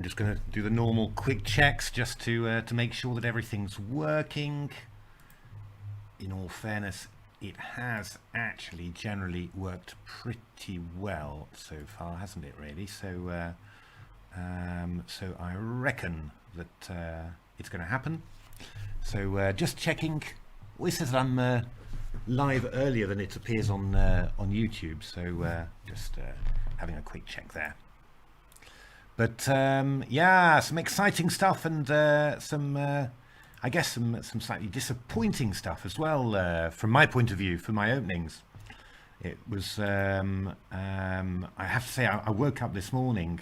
I'm just going to do the normal quick checks just to make sure that everything's working. In all fairness, it has actually generally worked pretty well so far, hasn't it? Really. So I reckon that it's going to happen. So just checking. Well, it says that I'm live earlier than it appears on YouTube. So just having a quick check there. But yeah, some exciting stuff and some, I guess, some slightly disappointing stuff as well from my point of view, for my openings. It was, I have to say, I woke up this morning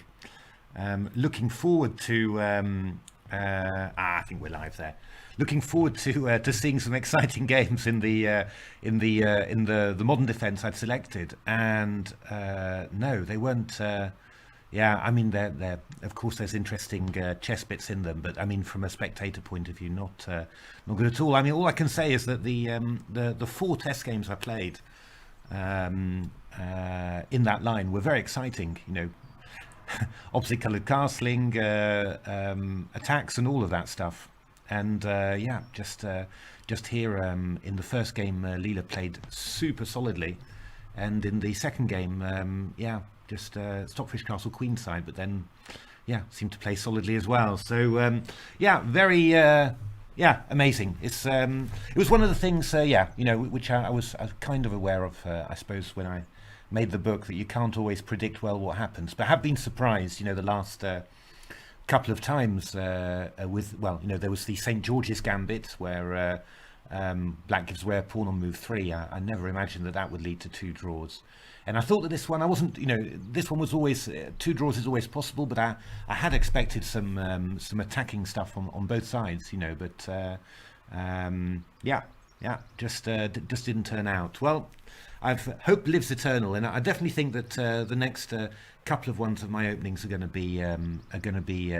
looking forward to, I think we're live there. Looking forward to seeing some exciting games in the modern defense I'd selected, and no, they weren't. Yeah, I mean, they're of course there's interesting chess bits in them, but I mean, from a spectator point of view, not good at all. I mean, all I can say is that the 4 test games I played in that line were very exciting. You know, opposite coloured castling, attacks, and all of that stuff. And yeah, just here in the first game, Leela played super solidly, and in the second game, yeah. Just Stockfish Castle Queenside, but then, yeah, seemed to play solidly as well. So, yeah, very, yeah, amazing. It was one of the things, yeah, you know, which I was kind of aware of, I suppose, when I made the book, that you can't always predict well what happens. But I have been surprised, you know, the last couple of times with, well, you know, there was the St. George's Gambit where Black gives away a pawn on move 3. I never imagined that would lead to 2 draws. And I thought that this one, I wasn't, you know, this one was always, 2 draws is always possible, but I had expected some attacking stuff on both sides, you know, but yeah, just didn't turn out. Well, hope lives eternal, and I definitely think that the next couple of ones of my openings are going to be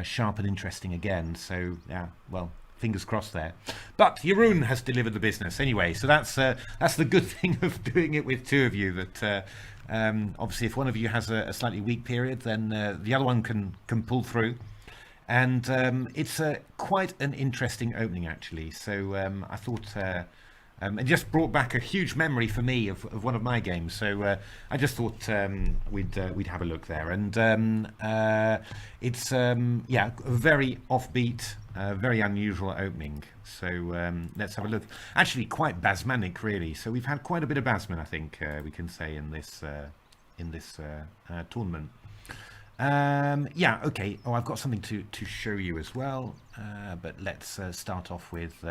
sharp and interesting again. So yeah, well, fingers crossed there. But Jeroen has delivered the business anyway, so that's the good thing of doing it with 2 of you, that obviously if one of you has a slightly weak period, then the other one can pull through. And it's quite an interesting opening, actually. So I thought it just brought back a huge memory for me of one of my games. So I just thought we'd have a look there. And it's yeah, a very offbeat, very unusual opening. So let's have a look. Actually, quite Basmanic, really. So we've had quite a bit of Basman, I think we can say, in this tournament. Yeah, okay. Oh, I've got something to show you as well. But let's start off with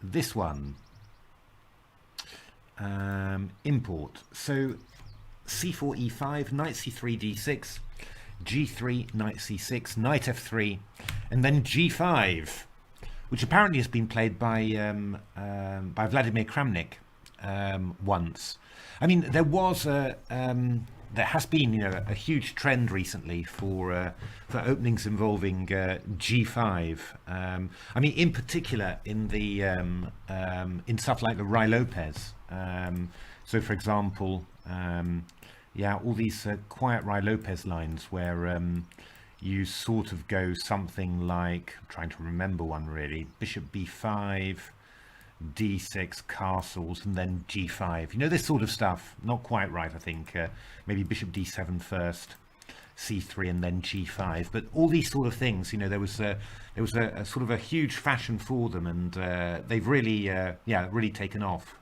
this one. Import. So c4 e5, knight c3 d6, g3, knight c6, knight f3, and then g5, which apparently has been played by Vladimir Kramnik once. I mean, there was there has been, you know, a huge trend recently for openings involving g5. I mean, in particular in the in stuff like the Rai Lopez. So, for example, yeah, all these quiet Rai Lopez lines where you sort of go something like, I'm trying to remember one really, bishop b5, d6, castles, and then g5. You know, this sort of stuff. Not quite right, I think. Maybe bishop d7 first, c3, and then g5. But all these sort of things, you know, there was a sort of a huge fashion for them, and they've really, yeah, really taken off.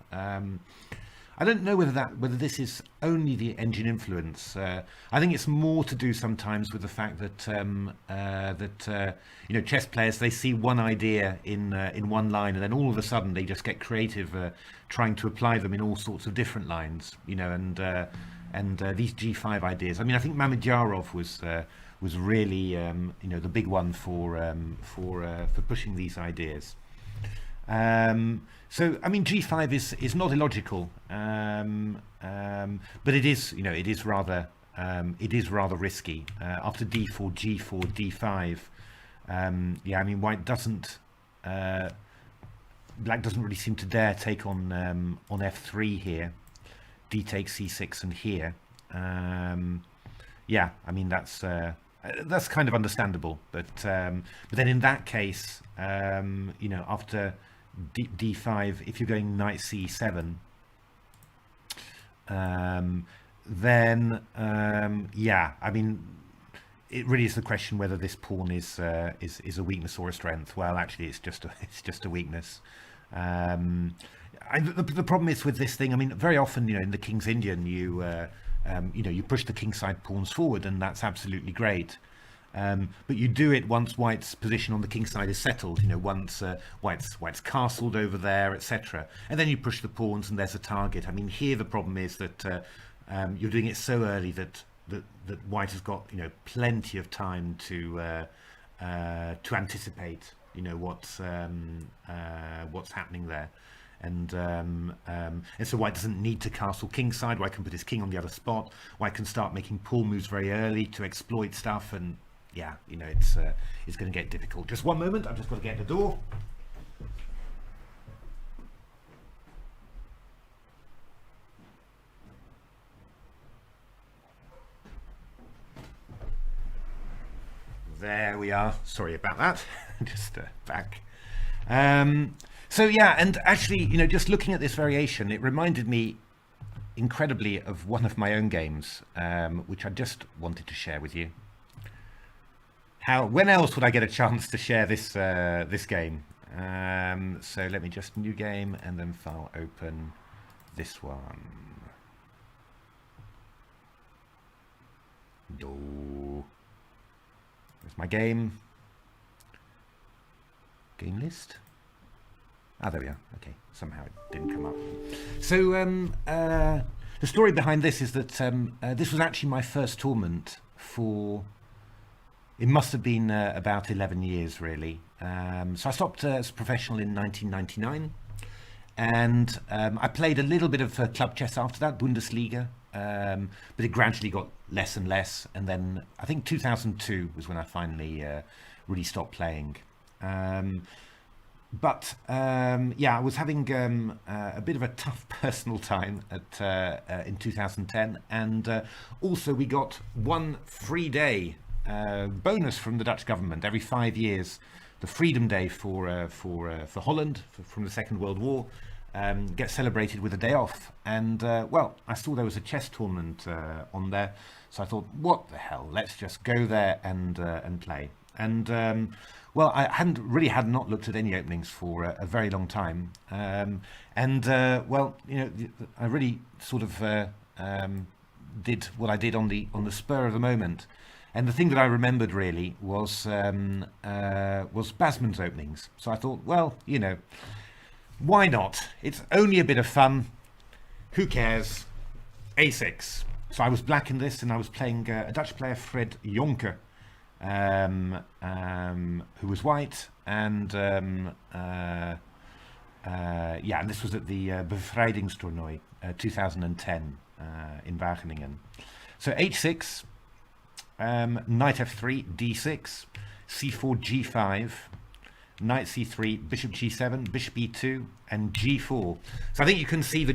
I don't know whether this is only the engine influence. I think it's more to do sometimes with the fact that you know, chess players, they see one idea in one line, and then all of a sudden they just get creative, trying to apply them in all sorts of different lines. You know, and these G5 ideas. I mean, I think Mamedyarov was really you know, the big one for pushing these ideas. So I mean, g5 is not illogical, but it is, you know, it is rather risky. After d4, g4, d5, yeah, I mean, white doesn't, black doesn't really seem to dare take on f3 here. D takes c6, and here, yeah, I mean that's kind of understandable. But then in that case, you know, after d5, if you're going knight c7, then yeah, I mean, it really is the question whether this pawn is a weakness or a strength. Well, actually, it's just a weakness. The problem is with this thing. I mean, very often, you know, in the King's Indian, you know, you push the kingside pawns forward, and that's absolutely great. But you do it once White's position on the kingside is settled. You know, once White's castled over there, etc. And then you push the pawns, and there's a target. I mean, here the problem is that you're doing it so early that White has got, you know, plenty of time to anticipate, you know, what's happening there. And so White doesn't need to castle kingside. White can put his king on the other spot. White can start making pawn moves very early to exploit stuff, and yeah, you know, it's going to get difficult. Just one moment, I've just got to get the door. There we are. Sorry about that. Just back. So yeah, and actually, you know, just looking at this variation, it reminded me incredibly of one of my own games, which I just wanted to share with you. When else would I get a chance to share this this game? So let me just new game and then file open this one. There's my game list. Ah, there we are. Okay, somehow it didn't come up. So the story behind this is that this was actually my first tournament for, it must have been about 11 years really. So I stopped as a professional in 1999, and I played a little bit of club chess after that, Bundesliga, but it gradually got less and less, and then I think 2002 was when I finally really stopped playing. But yeah, I was having a bit of a tough personal time in 2010, and also we got one free day bonus from the Dutch government every 5 years. The Freedom Day for Holland from the Second World War gets celebrated with a day off, and well, I saw there was a chess tournament on there, so I thought, what the hell, let's just go there and play. And well, I had not looked at any openings for a very long time, and well, you know, I really sort of did what I did on the spur of the moment. And the thing that I remembered really was Basman's openings. So I thought, well, you know, why not? It's only a bit of fun. Who cares? A6. So I was black in this, and I was playing a Dutch player, Fred Jonker, who was white, and yeah, and this was at the Bevrijdingstoernooi 2010 in Wageningen. So h6, knight f3, d6, c4, g5, knight c3, bishop g7, bishop e2, and g4. So I think you can see the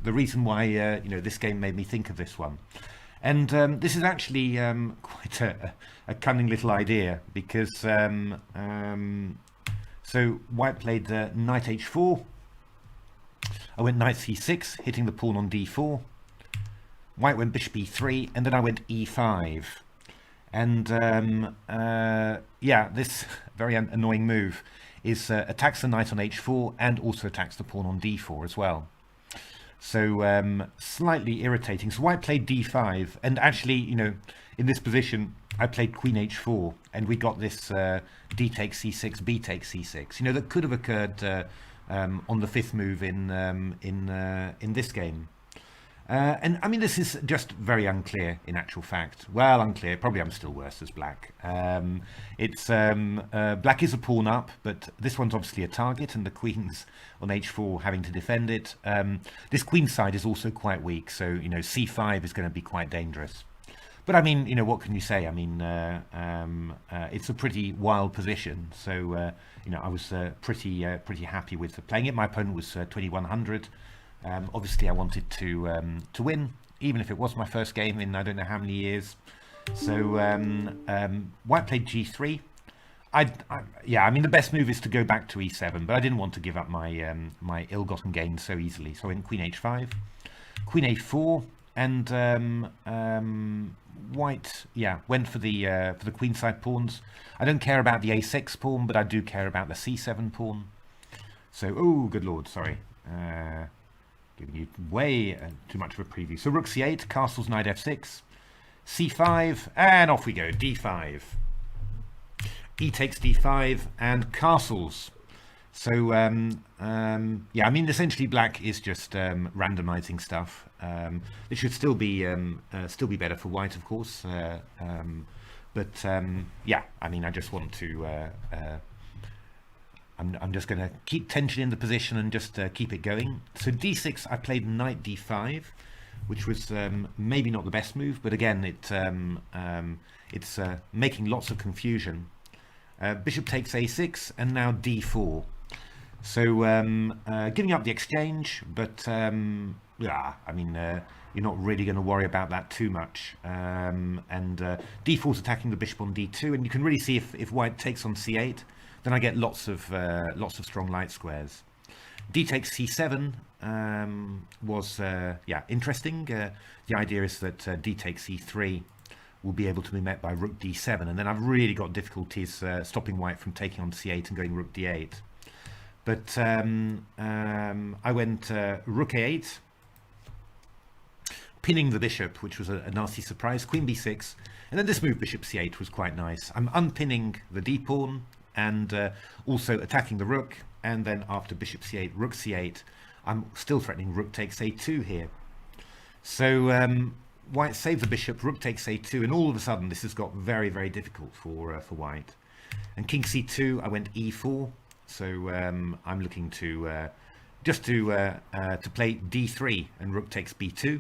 reason why you know, this game made me think of this one. And this is actually quite a cunning little idea, because so White played knight h4. I went knight c6, hitting the pawn on d4. White went bishop e3, and then I went e5. And yeah, this very annoying move is attacks the knight on h4 and also attacks the pawn on d4 as well. So slightly irritating. So White played d5, and actually, you know, in this position I played queen h4, and we got this d takes c6, b takes c6. You know, that could have occurred on the fifth move in this game. And I mean, this is just very unclear in actual fact. Well, unclear. Probably I'm still worse as black. It's black is a pawn up, but this one's obviously a target, and the queen's on h4 having to defend it. This queen side is also quite weak, so you know, c5 is going to be quite dangerous. But I mean, you know, what can you say? I mean, it's a pretty wild position. So you know, I was pretty happy with playing it. My opponent was 2100. Obviously, I wanted to win, even if it was my first game in I don't know how many years. So white played g3. Yeah, I mean the best move is to go back to e7, but I didn't want to give up my my ill-gotten gains so easily. So I went queen h5, queen a4, and white, yeah, went for the queenside pawns. I don't care about the a6 pawn, but I do care about the c7 pawn. So, oh, good lord, sorry. Giving you way too much of a preview. So rook c8, castles, knight f6, c5, and off we go, d5. E takes d5 and castles. So, yeah, I mean, essentially black is just randomizing stuff. It should still be better for white, of course. But yeah, I mean, I just want to... I'm just going to keep tension in the position and just keep it going. So d6, I played knight d5, which was maybe not the best move, but again, it's making lots of confusion. Bishop takes a6, and now d4. So giving up the exchange, but yeah, I mean, you're not really going to worry about that too much. And d4 is attacking the bishop on d2, and you can really see if white takes on c8, then I get lots of strong light squares. D takes c7 was yeah, interesting. The idea is that d takes c3 will be able to be met by rook d7, and then I've really got difficulties stopping white from taking on c8 and going rook d8. But I went rook a8, pinning the bishop, which was a nasty surprise, queen b6, and then this move bishop c8 was quite nice. I'm unpinning the d pawn and also attacking the rook, and then after bishop c8, rook c8, I'm still threatening rook takes a2 here. So white saves the bishop, rook takes a2, and all of a sudden this has got very, very difficult for white. And king c2, I went e4, so I'm looking to just to play d3, and rook takes b2.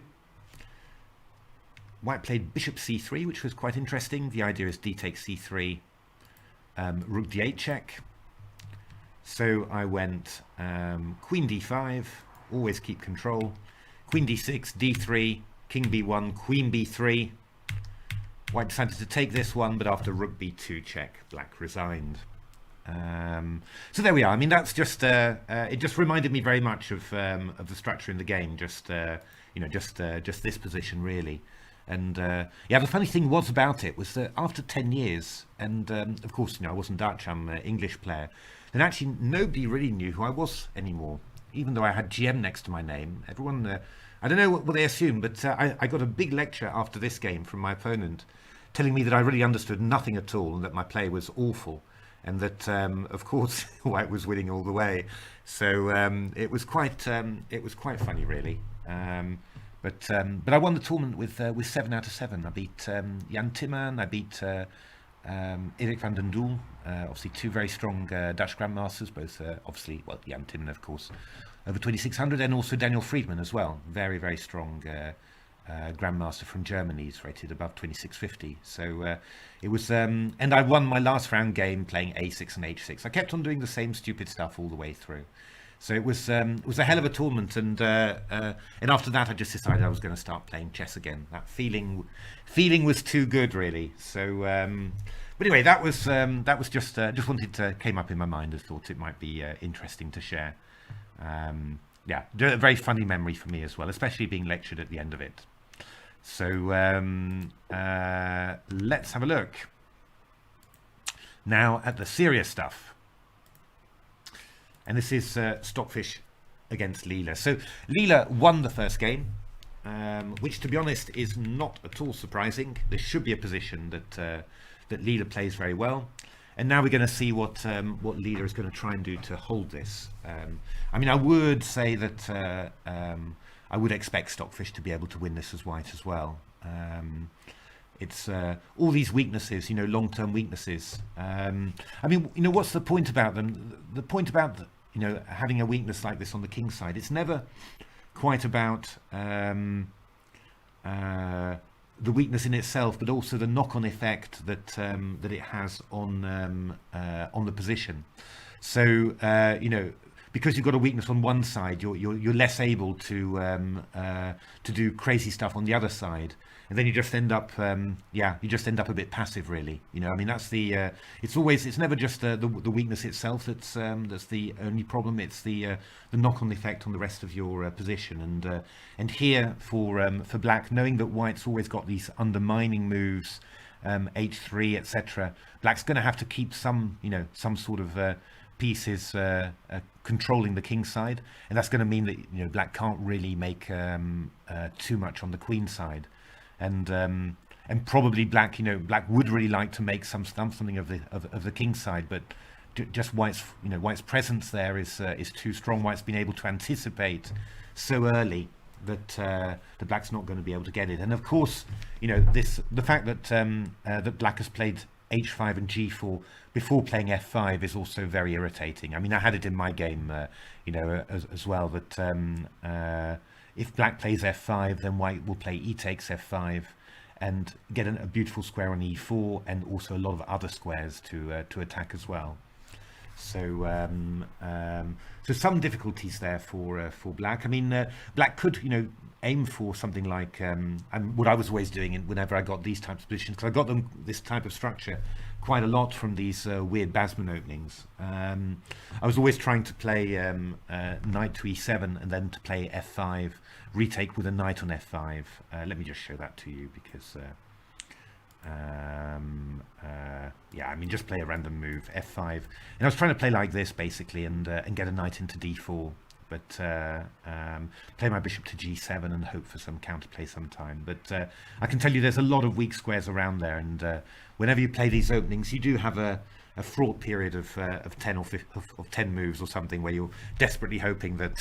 White played bishop c3, which was quite interesting. The idea is d takes c3, rook d8 check. So I went queen d5, always keep control, queen d6, d3, king b1, queen b3. White decided to take this one, but after rook b2 check, black resigned. So there we are. I mean, that's just it just reminded me very much of the structure in the game. Just you know, just this position really. And yeah, the funny thing was about it was that after 10 years, and of course, you know, I wasn't Dutch, I'm an English player, and actually nobody really knew who I was anymore. Even though I had GM next to my name, everyone, I don't know what they assumed, but I got a big lecture after this game from my opponent, telling me that I really understood nothing at all and that my play was awful, and that of course White was winning all the way. So it was quite funny, really. But I won the tournament with 7 out of 7. I beat Jan Timman, I beat Erik van den Doel, obviously two very strong Dutch grandmasters, both obviously, well, Jan Timman of course, over 2600, and also Daniel Friedman as well, very, very strong grandmaster from Germany. He's rated above 2650. So it was, and I won my last round game playing a6 and h6. I kept on doing the same stupid stuff all the way through. So it was a hell of a tournament, and after that I just decided I was going to start playing chess again. That feeling was too good, really. So, but anyway, that was just wanted to came up in my mind and thought it might be interesting to share. Yeah, a very funny memory for me as well, especially being lectured at the end of it. So let's have a look now at the serious stuff. And this is Stockfish against Leela. So Leela won the first game, which, to be honest, is not at all surprising. This should be a position that Leela plays very well. And now we're going to see what Leela is going to try and do to hold this. I mean, I would say that I would expect Stockfish to be able to win this as white as well. It's all these weaknesses, you know, long-term weaknesses. I mean, you know, what's the point about them? The point about, you know, having a weakness like this on the king side, it's never quite about the weakness in itself, but also the knock-on effect that that it has on the position. So you know, because you've got a weakness on one side, you're less able to do crazy stuff on the other side, and then you just end up you just end up a bit passive, really. You know, I mean, that's the it's never just the weakness itself that's the only problem. It's the knock-on effect on the rest of your position, and here for black, knowing that white's always got these undermining moves, h3, etc. Black's going to have to keep some sort of pieces controlling the king side, and that's going to mean that black can't really make too much on the queen side, and probably black would really like to make something of the king side, but just white's presence there is too strong. White's been able to anticipate so early that the black's not going to be able to get it, and of course the fact that that black has played h5 and g4 before playing f5 is also very irritating. I mean, I had it in my game as well, that if black plays f5, then white will play e takes f5 and get a beautiful square on e4, and also a lot of other squares to attack as well. So so some difficulties there for black. I mean, black could aim for something like and what I was always doing whenever I got these types of positions, because I got this type of structure quite a lot from these weird Basman openings. I was always trying to play knight to e7 and then to play f5, retake with a knight on f5. Let me just show that to you, because yeah, I mean, just play a random move, f5, and I was trying to play like this basically, and get a knight into d4, but play my bishop to g7 and hope for some counterplay sometime. But I can tell you there's a lot of weak squares around there, and whenever you play these openings, you do have a fraught period of 10 or 10 moves or something, where you're desperately hoping that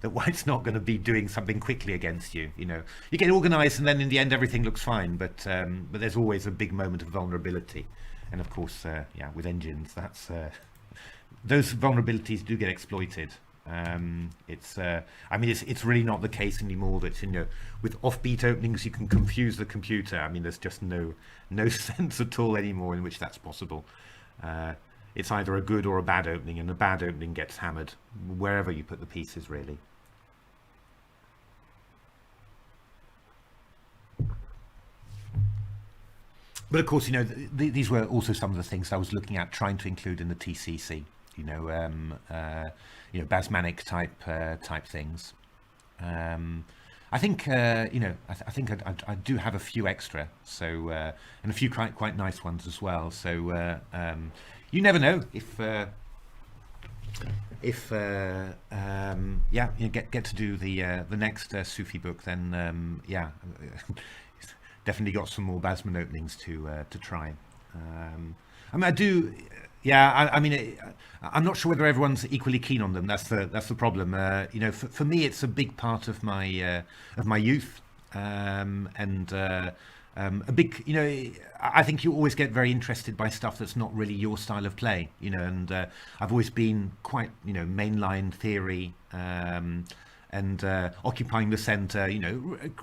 that white's not going to be doing something quickly against you. You get organized, and then in the end everything looks fine, but there's always a big moment of vulnerability, and of course yeah, with engines, that's those vulnerabilities do get exploited. I mean, it's really not the case anymore that with offbeat openings you can confuse the computer. I mean, there's just no sense at all anymore in which that's possible. It's either a good or a bad opening, and a bad opening gets hammered wherever you put the pieces, really. But of course, these were also some of the things I was looking at trying to include in the TCC. Basmanic type things. I think I think I do have a few extra, so and a few quite nice ones as well. So you never know if yeah, get to do the next Sufi book, then yeah, definitely got some more Basman openings to try. I mean, I do. Yeah, I mean, I'm not sure whether everyone's equally keen on them. That's the problem. For me, it's a big part of my youth, and a big. I think you always get very interested by stuff that's not really your style of play. And I've always been quite mainline theory, and occupying the center.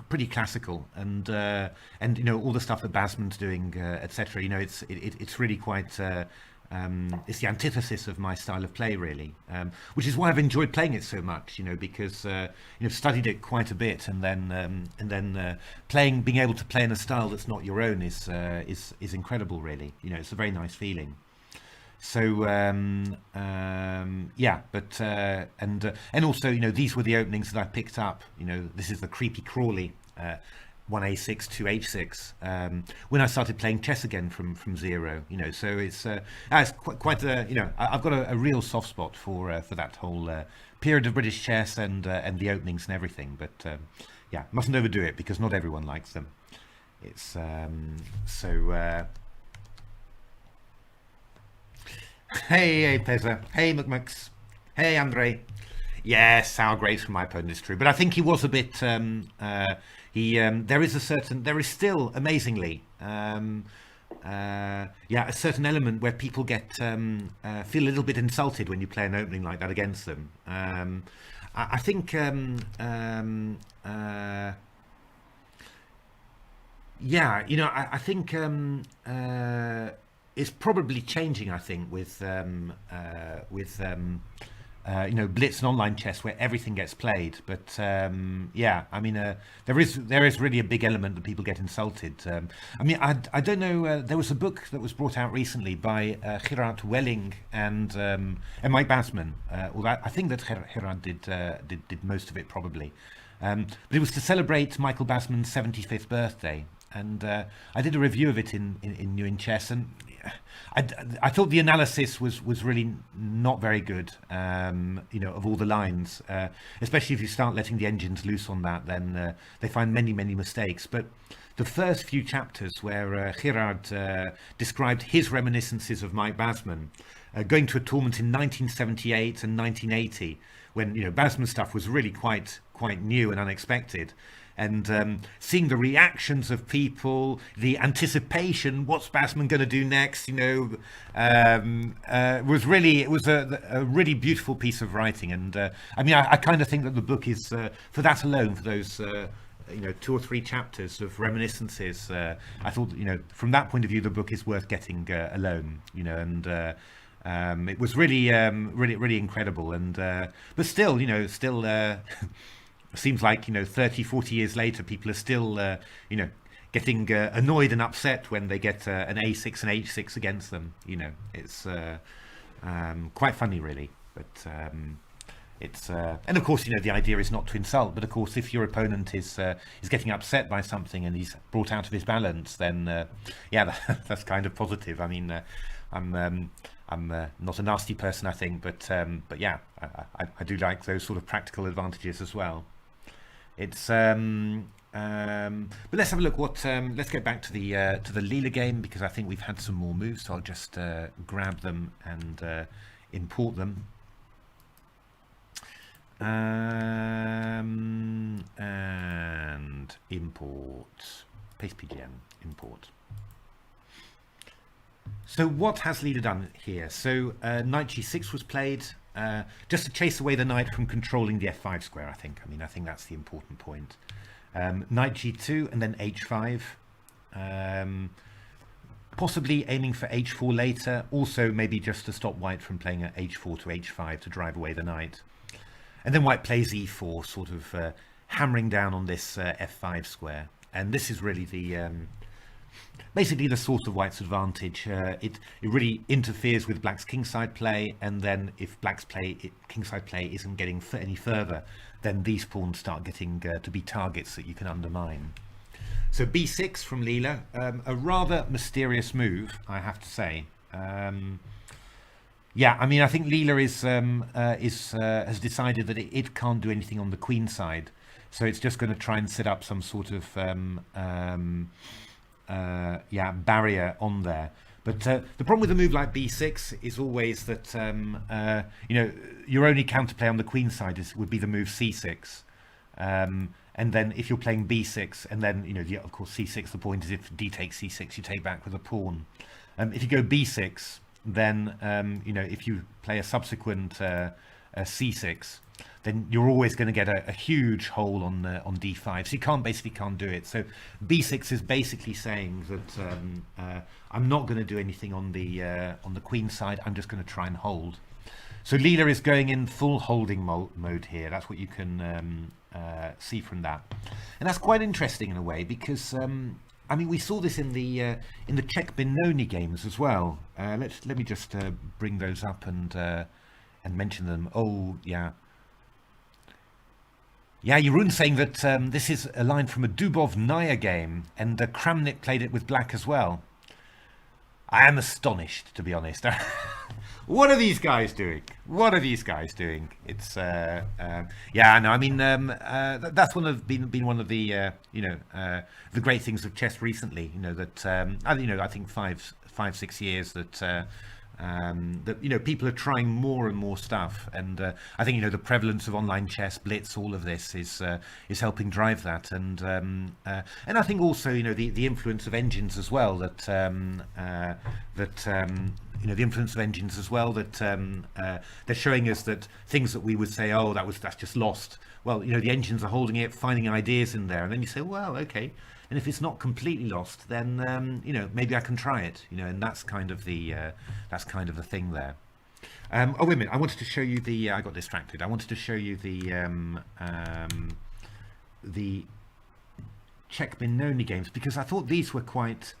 Pretty classical, and all the stuff that Basman's doing, etc. It's really quite. It's the antithesis of my style of play, really, which is why I've enjoyed playing it so much. Because studied it quite a bit, and then being able to play in a style that's not your own is incredible, really. It's a very nice feeling. So yeah, but and also these were the openings that I picked up. This is the creepy crawly. 1a6 to h6 when I started playing chess again from zero. So it's quite a I've got a real soft spot for that whole period of British chess and the openings and everything. But yeah, mustn't overdo it, because not everyone likes them. It's so hey Pezza, hey McMux, hey Andre. Yes, sour grapes from my opponent is true, but I think he was a bit. There is still, amazingly, yeah, a certain element where people get feel a little bit insulted when you play an opening like that against them. I think, yeah, I think it's probably changing. I think with blitz and online chess where everything gets played. But yeah, I mean, there is really a big element that people get insulted. I mean, I don't know. There was a book that was brought out recently by Gerard Welling and Mike Basman. Although I think that Gerard did most of it probably. But it was to celebrate Michael Basman's 75th birthday, and I did a review of it in New in Chess, and I thought the analysis was really not very good, of all the lines, especially if you start letting the engines loose on that, then they find many mistakes. But the first few chapters where Gerard described his reminiscences of Mike Basman, going to a tournament in 1978 and 1980, when Basman stuff was really quite new and unexpected. And seeing the reactions of people, the anticipation, what's Basman going to do next, was a really beautiful piece of writing. And I mean, I kind of think that the book is, for that alone, for those 2 or 3 chapters of reminiscences, I thought, from that point of view, the book is worth getting alone, and it was really incredible. And but still, seems like 30-40 years later people are still getting annoyed and upset when they get an A6 and H6 against them. It's quite funny really, but it's and of course the idea is not to insult, but of course if your opponent is getting upset by something and he's brought out of his balance, then yeah, that's kind of positive. I mean, I'm not a nasty person, I think, but yeah, I do like those sort of practical advantages as well. It's but let's have a look. Let's get back to the Leela game, because I think we've had some more moves. So I'll just grab them and import them. And import paste PGM import. So what has Leela done here? So knight g6 was played, just to chase away the knight from controlling the f5 square, I think. I think that's the important point. Knight g2 and then h5. Possibly aiming for h4 later. Also maybe just to stop white from playing at h4 to h5 to drive away the knight. And then white plays e4, sort of hammering down on this f5 square. And this is really the... basically the source of white's advantage. It really interferes with black's kingside play, and then if black's kingside play isn't getting any further, then these pawns start getting to be targets that you can undermine. So b6 from Leela, a rather mysterious move, I have to say. Yeah, I think Leela has decided that it can't do anything on the queen side, so it's just going to try and set up some sort of barrier on there. But the problem with a move like b6 is always that your only counterplay on the queen side would be the move c6, and then if you're playing b6 and then of course c6, the point is if d takes c6 you take back with a pawn. If you go b6, then if you play a subsequent c6, then you're always going to get a huge hole on d5, so you basically can't do it. So b6 is basically saying that I'm not going to do anything on the queen side. I'm just going to try and hold. So Leela is going in full holding mode here. That's what you can see from that, and that's quite interesting in a way, because we saw this in the Czech Benoni games as well. Let me just bring those up and mention them. Oh yeah. Yeah, Jeroen saying that this is a line from a Dubov-Naya game, and Kramnik played it with black as well. I am astonished, to be honest. What are these guys doing? What are these guys doing? It's yeah, no, that's been one of the the great things of chess recently. That I think 5-6 years that. That people are trying more and more stuff, and I think the prevalence of online chess, blitz, all of this is helping drive that, and I think also the influence of engines as well. That the influence of engines as well. That they're showing us that things that we would say, oh, that's just lost. Well, the engines are holding it, finding ideas in there, and then you say, well, okay. And if it's not completely lost, then maybe I can try it. And that's kind of the thing there. Oh, wait a minute. I wanted to show you the. I got distracted. I wanted to show you the Czech Benoni games because I thought these were quite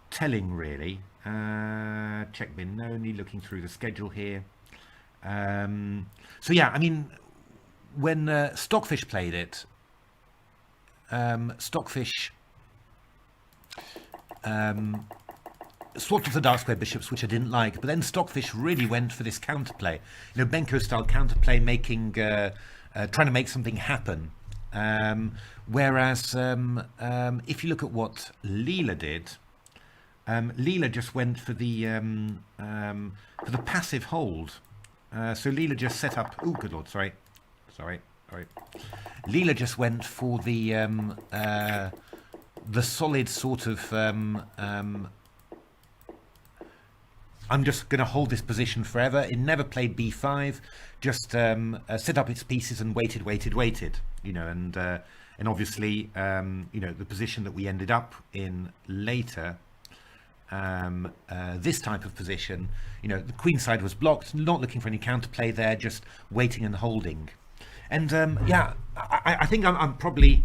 telling, really. Czech Benoni. Looking through the schedule here. So yeah, I mean, when Stockfish played it, Stockfish swapped off the dark square bishops, which I didn't like, but then Stockfish really went for this counterplay, Benko style counterplay, making trying to make something happen. Whereas if you look at what Leela did, Leela just went for the passive hold. So Leela just set up. Oh, good lord! Sorry. Leela just went for the solid sort of. I'm just going to hold this position forever. It never played b5. Just set up its pieces and waited. And obviously, the position that we ended up in later. This type of position, the queen side was blocked, not looking for any counterplay there, just waiting and holding. And yeah, I think I'm probably,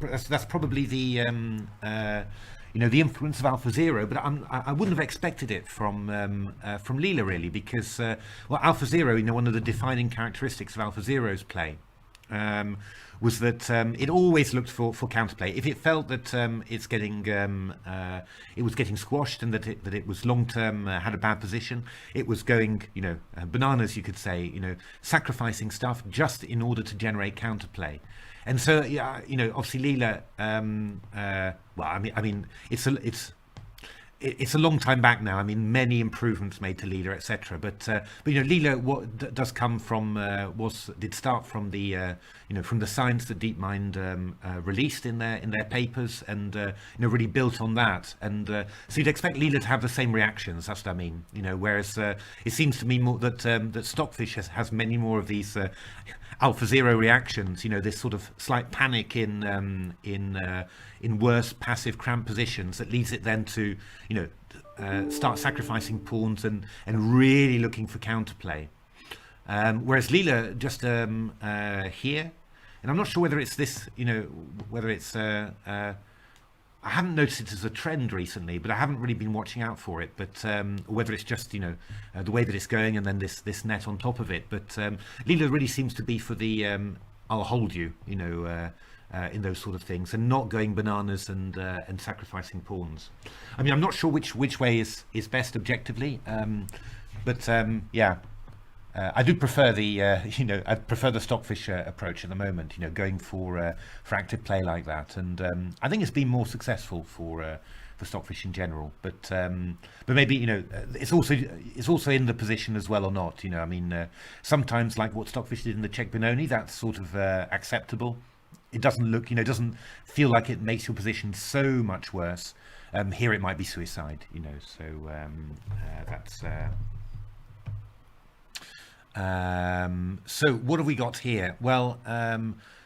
that's probably the the influence of AlphaZero, but I wouldn't have expected it from Leela, really, because AlphaZero, one of the defining characteristics of AlphaZero's play was that it always looked for counterplay. If it felt that it was getting squashed and that it was long term, had a bad position, it was going bananas, you could say, sacrificing stuff just in order to generate counterplay. And so yeah, obviously Leela, it's a long time back now. I mean, many improvements made to Leela, etc. But Leela, what does come from did start from the from the science that DeepMind released in their papers, and really built on that. And so you'd expect Leela to have the same reactions. That's what I mean. Whereas it seems to me more that that Stockfish has many more of these AlphaZero reactions. This sort of slight panic in worse passive cramped positions that leads it then to start sacrificing pawns and really looking for counterplay. Whereas Leela just here, and I'm not sure whether it's this, whether it's I haven't noticed it as a trend recently, but I haven't really been watching out for it. But whether it's just the way that it's going, and then this net on top of it. But Leela really seems to be for the I'll hold you, in those sort of things, and not going bananas and sacrificing pawns. I mean, I'm not sure which way is best objectively, but yeah. I do prefer the I prefer the Stockfish approach at the moment. Going for active play like that, and I think it's been more successful for Stockfish in general. But maybe it's also in the position as well or not. I mean, sometimes like what Stockfish did in the Czech Benoni, that's sort of acceptable. It doesn't look, doesn't feel like it makes your position so much worse. Here it might be suicide. So that's. So what have we got here? Well,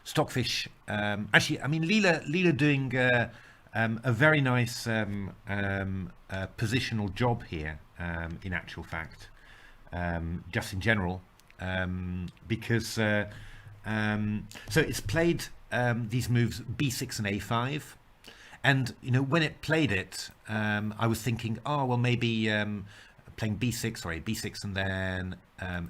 Stockfish. Actually, I mean, Leela doing a very nice positional job here. In actual fact, just in general, because so it's played these moves b6 and a5, and when it played it, I was thinking, oh well, maybe playing b6 and then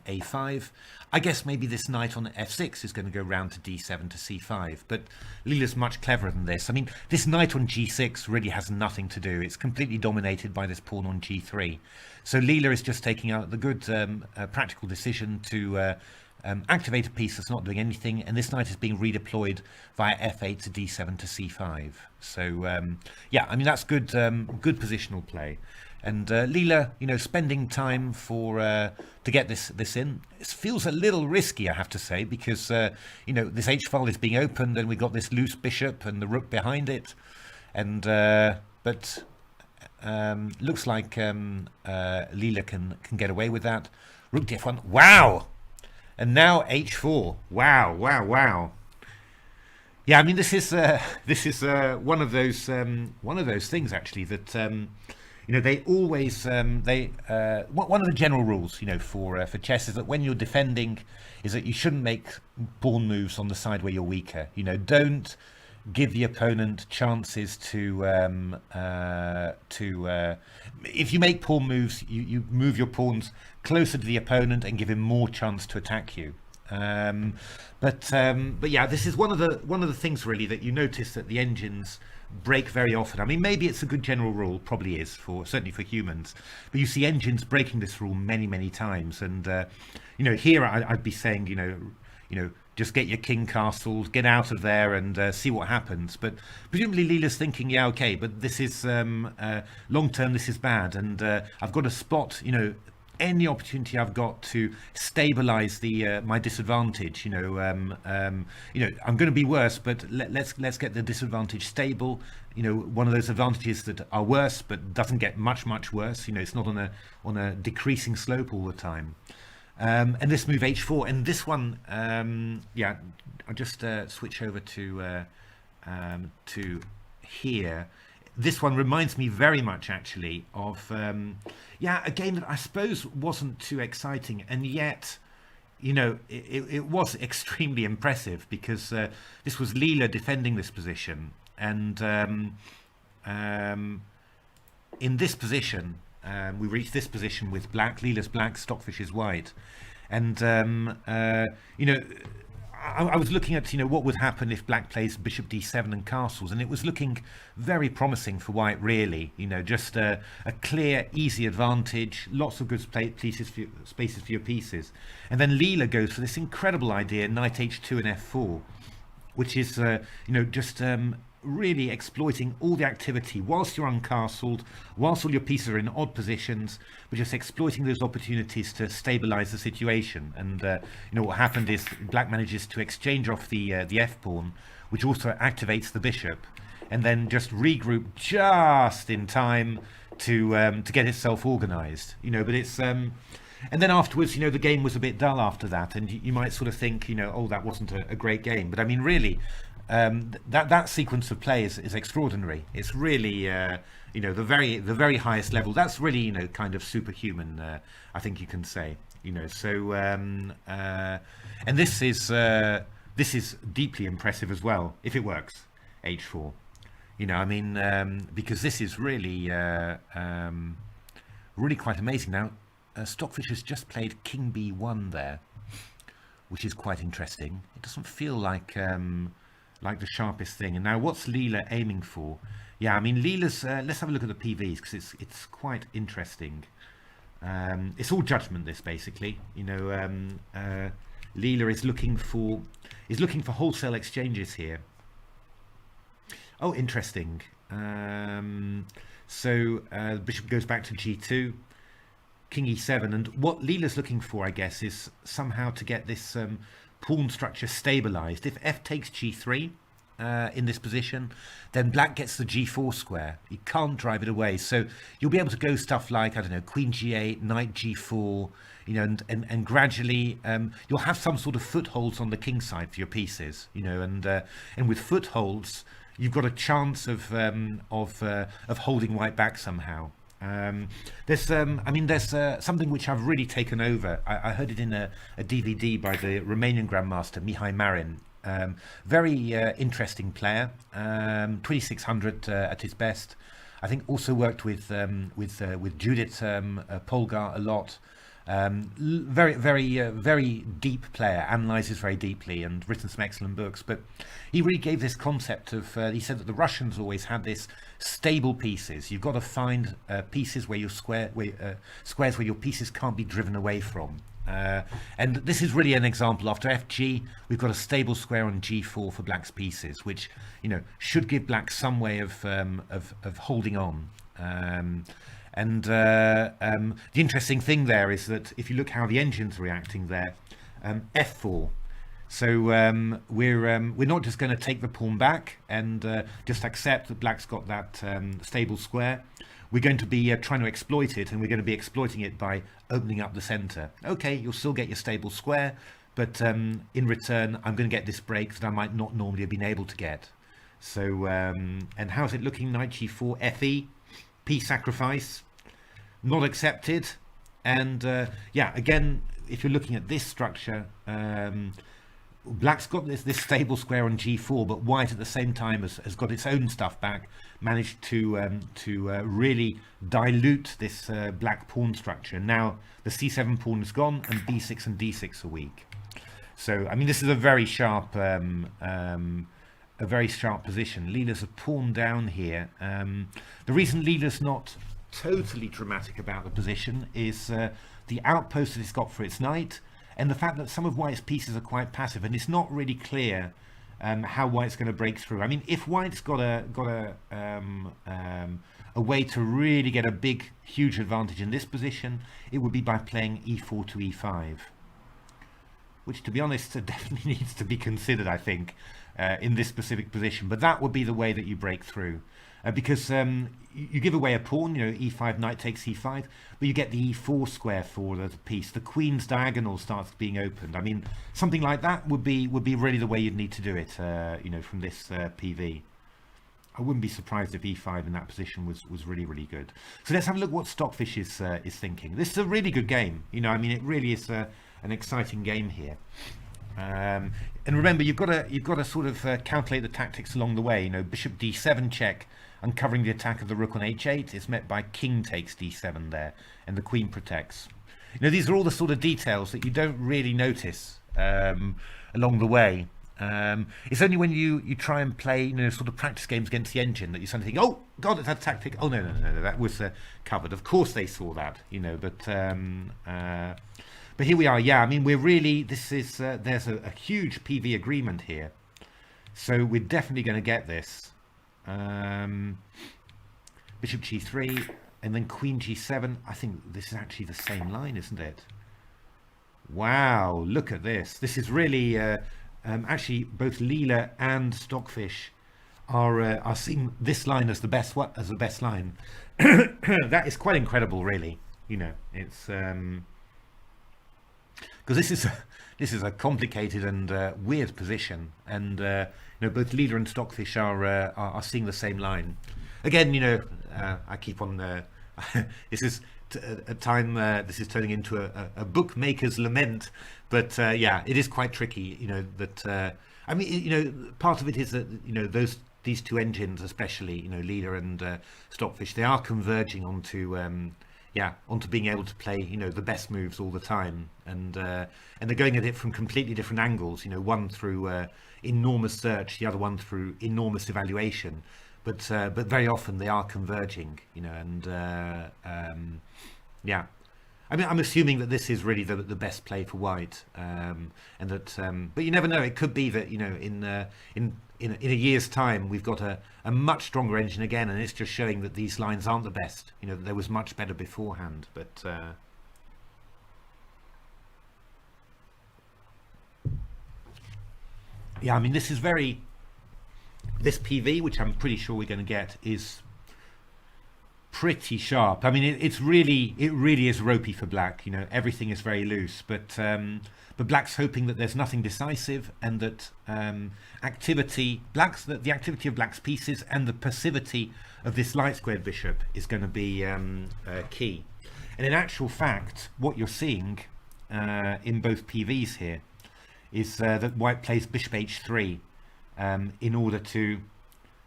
a5. I guess maybe this knight on f6 is going to go round to d7 to c5, but Leela's much cleverer than this. I mean, this knight on g6 really has nothing to do. It's completely dominated by this pawn on g3. So Leela is just taking out the good practical decision to activate a piece that's not doing anything, and this knight is being redeployed via f8 to d7 to c5. So yeah, I mean, that's good good positional play. And Leela, spending time to get this in, it feels a little risky, I have to say, because this H file is being opened, and we've got this loose bishop and the rook behind it, and but looks like Leela can get away with that. Rook to f1, wow, and now h4, wow. Yeah, I mean, this is one of those things actually that. they always one of the general rules, for chess is that when you're defending, is that you shouldn't make pawn moves on the side where you're weaker. Don't give the opponent chances to if you make pawn moves, you move your pawns closer to the opponent and give him more chance to attack you. But yeah, this is one of the things really that you notice that the engines break very often. I mean, maybe it's a good general rule, probably is, certainly for humans, but you see engines breaking this rule many times. And here I'd be saying, just get your king castled, get out of there, and see what happens. But presumably Leela's thinking, yeah, okay, but this is long term, this is bad, and I've got to spot, any opportunity I've got to stabilize my disadvantage. I'm going to be worse, but let's get the disadvantage stable. One of those advantages that are worse but doesn't get much worse. It's not on a decreasing slope all the time. And this move h4, and this one, yeah, I'll just switch over to here. This one reminds me very much, actually, of a game that I suppose wasn't too exciting, and yet, it was extremely impressive, because this was Leela defending this position, and in this position, we reached this position with black. Leela's black, Stockfish is white, and I was looking at what would happen if black plays bishop d7 and castles, and it was looking very promising for white, really. Just a clear, easy advantage, lots of good spaces for your pieces. And then Leela goes for this incredible idea, knight h2 and f4, which is just really exploiting all the activity whilst you're uncastled, whilst all your pieces are in odd positions, but just exploiting those opportunities to stabilize the situation. And what happened is black manages to exchange off the f pawn, which also activates the bishop, and then just regroup just in time to get itself organized. But it's and then afterwards, the game was a bit dull after that, and you might sort of think, oh, that wasn't a great game. But I mean, really, that sequence of play is extraordinary. It's really the very highest level. That's really kind of superhuman, I think you can say. So and this is deeply impressive as well if it works. h4, I mean, because this is really really quite amazing. Now Stockfish has just played king b1 there, which is quite interesting. It doesn't feel like the sharpest thing. And now what's Leela aiming for? Yeah, I mean, Leela's let's have a look at the PVs, because it's quite interesting. It's all judgment, this, basically. Leela is looking for wholesale exchanges here. Oh, interesting. So the bishop goes back to g2, king e7, and what Leela's looking for, I guess, is somehow to get this pawn structure stabilized. If f takes g3 in this position, then black gets the g4 square. You can't drive it away, so you'll be able to go stuff like, I don't know, queen g8, knight g4, and gradually you'll have some sort of footholds on the king side for your pieces, and with footholds you've got a chance of holding white back somehow. There's something which I've really taken over. I heard it in a DVD by the Romanian Grandmaster Mihai Marin. Very interesting player, 2600 at his best. I think also worked with Judith Polgar a lot. Very deep player, analyzes very deeply, and written some excellent books. But he really gave this concept of, he said that the Russians always had this stable pieces. You've got to find pieces where your squares where your pieces can't be driven away from. And this is really an example. After fg, we've got a stable square on g4 for black's pieces, which should give black some way of holding on. And the interesting thing there is that if you look how the engine's reacting there, f4. So we're not just going to take the pawn back and just accept that black's got that stable square. We're going to be trying to exploit it, and we're going to be exploiting it by opening up the center. Okay, you'll still get your stable square, but in return, I'm going to get this break that I might not normally have been able to get. So, and how's it looking? Knight g4, fe. piece sacrifice, not accepted. And yeah, again, if you're looking at this structure, black's got this stable square on g4, but white at the same time has got its own stuff back, managed to really dilute this black pawn structure. Now the c7 pawn is gone, and b6 and d6 are weak. So I mean, this is a very sharp position. Leela's a pawn down here. The reason Leela's not totally dramatic about the position is the outpost that it's got for its knight, and the fact that some of white's pieces are quite passive, and it's not really clear how white's going to break through. I mean, if white's got a way to really get a big, huge advantage in this position, it would be by playing e4 to e5, which, to be honest, definitely needs to be considered, I think, in this specific position. But that would be the way that you break through, because you give away a pawn, you know, e5, knight takes e5, but you get the e4 square for the piece. The queen's diagonal starts being opened. I mean, something like that would be really the way you'd need to do it, you know, from this PV. I wouldn't be surprised if e5 in that position was really, really good. So let's have a look what Stockfish is thinking. This is a really good game. You know, I mean, it really is an exciting game here. And remember, you've got to sort of calculate the tactics along the way. You know, bishop d7 check, uncovering the attack of the rook on h8 is met by king takes d7 there, and the queen protects. You know, these are all the sort of details that you don't really notice along the way. It's only when you try and play, you know, sort of practice games against the engine that you suddenly think, oh god, it's that tactic. Oh no, that was covered. Of course they saw that, you know, but here we are. Yeah, I mean, we're really, this is there's a huge PV agreement here, so we're definitely going to get this. Bishop g3 and then queen g7. I think this is actually the same line, isn't it? Wow, look at this. This is really actually both Leela and Stockfish are seeing this line as the best line. That is quite incredible, really. You know, it's because this is a complicated and weird position, and you know, both Leela and Stockfish are seeing the same line. Again, you know, I keep on. This is a time. This is turning into a bookmaker's lament, but yeah, it is quite tricky. You know that. I mean, you know, part of it is that, you know, these two engines, especially, you know, Leela and Stockfish, they are converging onto being able to play, you know, the best moves all the time, and they're going at it from completely different angles. You know, one through enormous search, the other one through enormous evaluation, but very often they are converging. You know, and yeah, I mean, I'm assuming that this is really the best play for white, and that, but you never know. It could be that, you know, in a year's time we've got a much stronger engine again, and it's just showing that these lines aren't the best. You know, that there was much better beforehand. But yeah, I mean, this PV, which I'm pretty sure we're going to get, is pretty sharp. I mean, it really is ropey for black. You know, everything is very loose, but black's hoping that there's nothing decisive, and that the activity of black's pieces and the passivity of this light squared bishop is going to be key. And in actual fact, what you're seeing in both PVs here is that white plays bishop h3 in order to...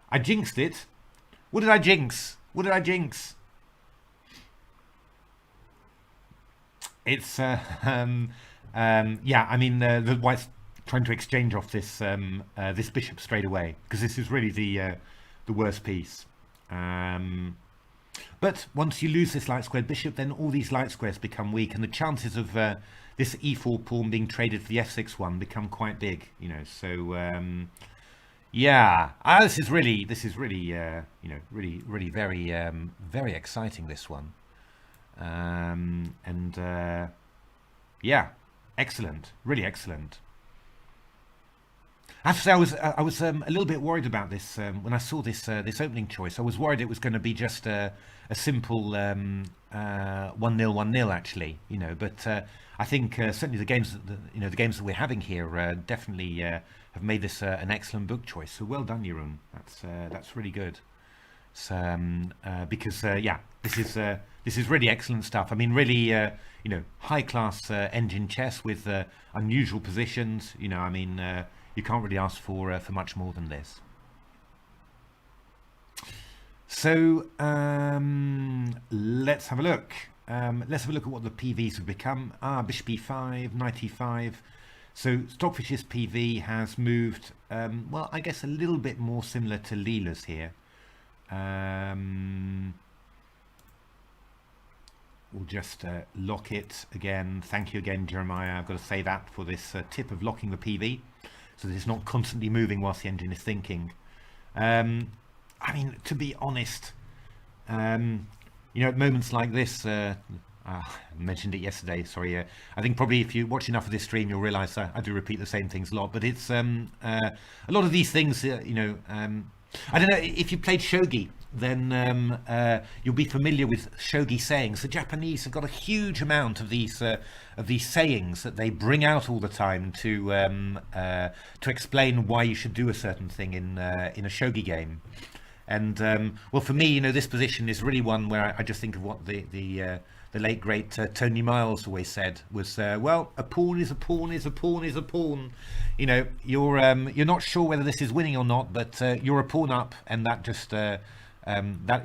I jinxed it. What did I jinx? What did I jinx? It's yeah, I mean, the white's trying to exchange off this this bishop straight away, because this is really the worst piece. But once you lose this light squared bishop, then all these light squares become weak, and the chances of this e4 pawn being traded for the f6 one become quite big. You know, so yeah, this is really you know, really very exciting, this one. And yeah, excellent, really excellent. I have to say, I was a little bit worried about this when I saw this opening choice. I was worried it was going to be just a simple 1-0 actually, you know. But I think certainly the games that we're having here definitely have made this an excellent book choice. So well done, Jeroen. That's really good. Because yeah, this is really excellent stuff. I mean, really, high class engine chess with unusual positions. I mean, you can't really ask for much more than this. So let's have a look. Let's have a look at what the PVs have become. Bishop e5, knight e5. So Stockfish's PV has moved, well, I guess a little bit more similar to Leela's here. We'll just lock it again. Thank you again, Jeremiah. I've got to say that for this tip of locking the PV, so that it's not constantly moving whilst the engine is thinking. I mean, to be honest, at moments like this, I mentioned it yesterday, sorry. I think probably if you watch enough of this stream, you'll realise I do repeat the same things a lot. But it's a lot of these things, I don't know, if you played shogi, then you'll be familiar with shogi sayings. The Japanese have got a huge amount of these sayings that they bring out all the time to explain why you should do a certain thing in a shogi game. And well, for me, this position is really one where I just think of what the late great Tony Miles always said was, well, a pawn is a pawn is a pawn is a pawn. You're not sure whether this is winning or not, but you're a pawn up, and that just that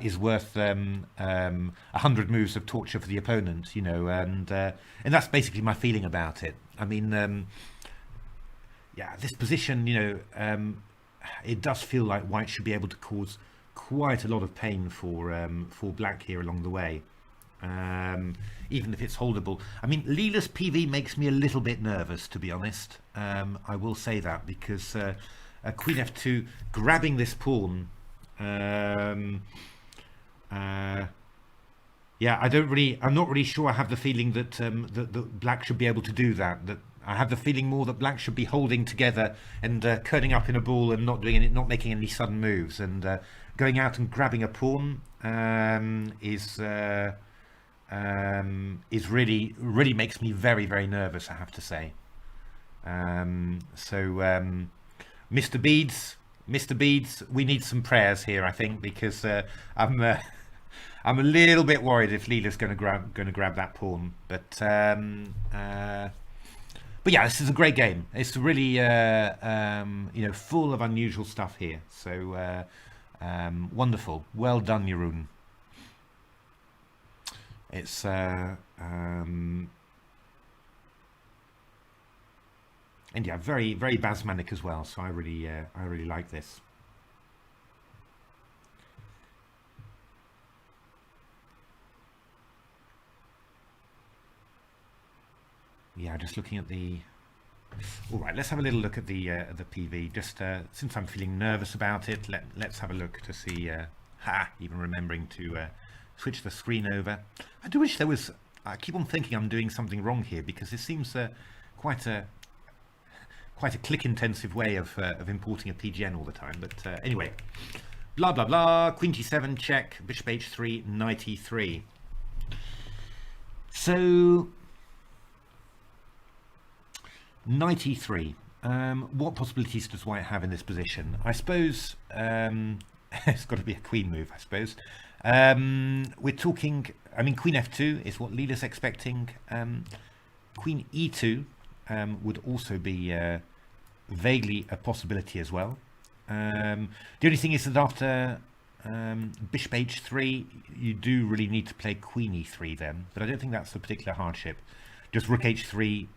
is worth 100 moves of torture for the opponent. And that's basically my feeling about it. I mean, yeah, this position, it does feel like white should be able to cause quite a lot of pain for black here along the way, even if it's holdable. I mean, Leela's PV makes me a little bit nervous, to be honest. I will say that, because Queen F2 grabbing this pawn, yeah, I'm not really sure. I have the feeling that that black should be able to do that. That I have the feeling more that black should be holding together and curling up in a ball and not doing it, not making any sudden moves, and going out and grabbing a pawn is really makes me very, very nervous, I have to say. Mr. Beads, we need some prayers here, I think, because I'm a little bit worried if Leela's going to grab that pawn. But yeah, this is a great game. It's really full of unusual stuff here. So wonderful. Well done, Jeroen. It's and yeah, very, very Basmanic as well. So I really like this. Yeah, just looking at the. All right, let's have a little look at the PV. Just since I'm feeling nervous about it, let's have a look to see. Even remembering to switch the screen over. I do wish there was. I keep on thinking I'm doing something wrong here, because it seems quite a click-intensive way of importing a PGN all the time. But anyway, blah blah blah. Queen G7 check. Bishop H3. Knight E3. So. Knight E3. What possibilities does white have in this position? I suppose it's got to be a queen move, I suppose. We're talking, I mean, Queen F2 is what Leela's expecting. Queen E2 would also be vaguely a possibility as well. The only thing is that after Bishop H3, you do really need to play Queen E3 then, but I don't think that's a particular hardship. Just Rook H3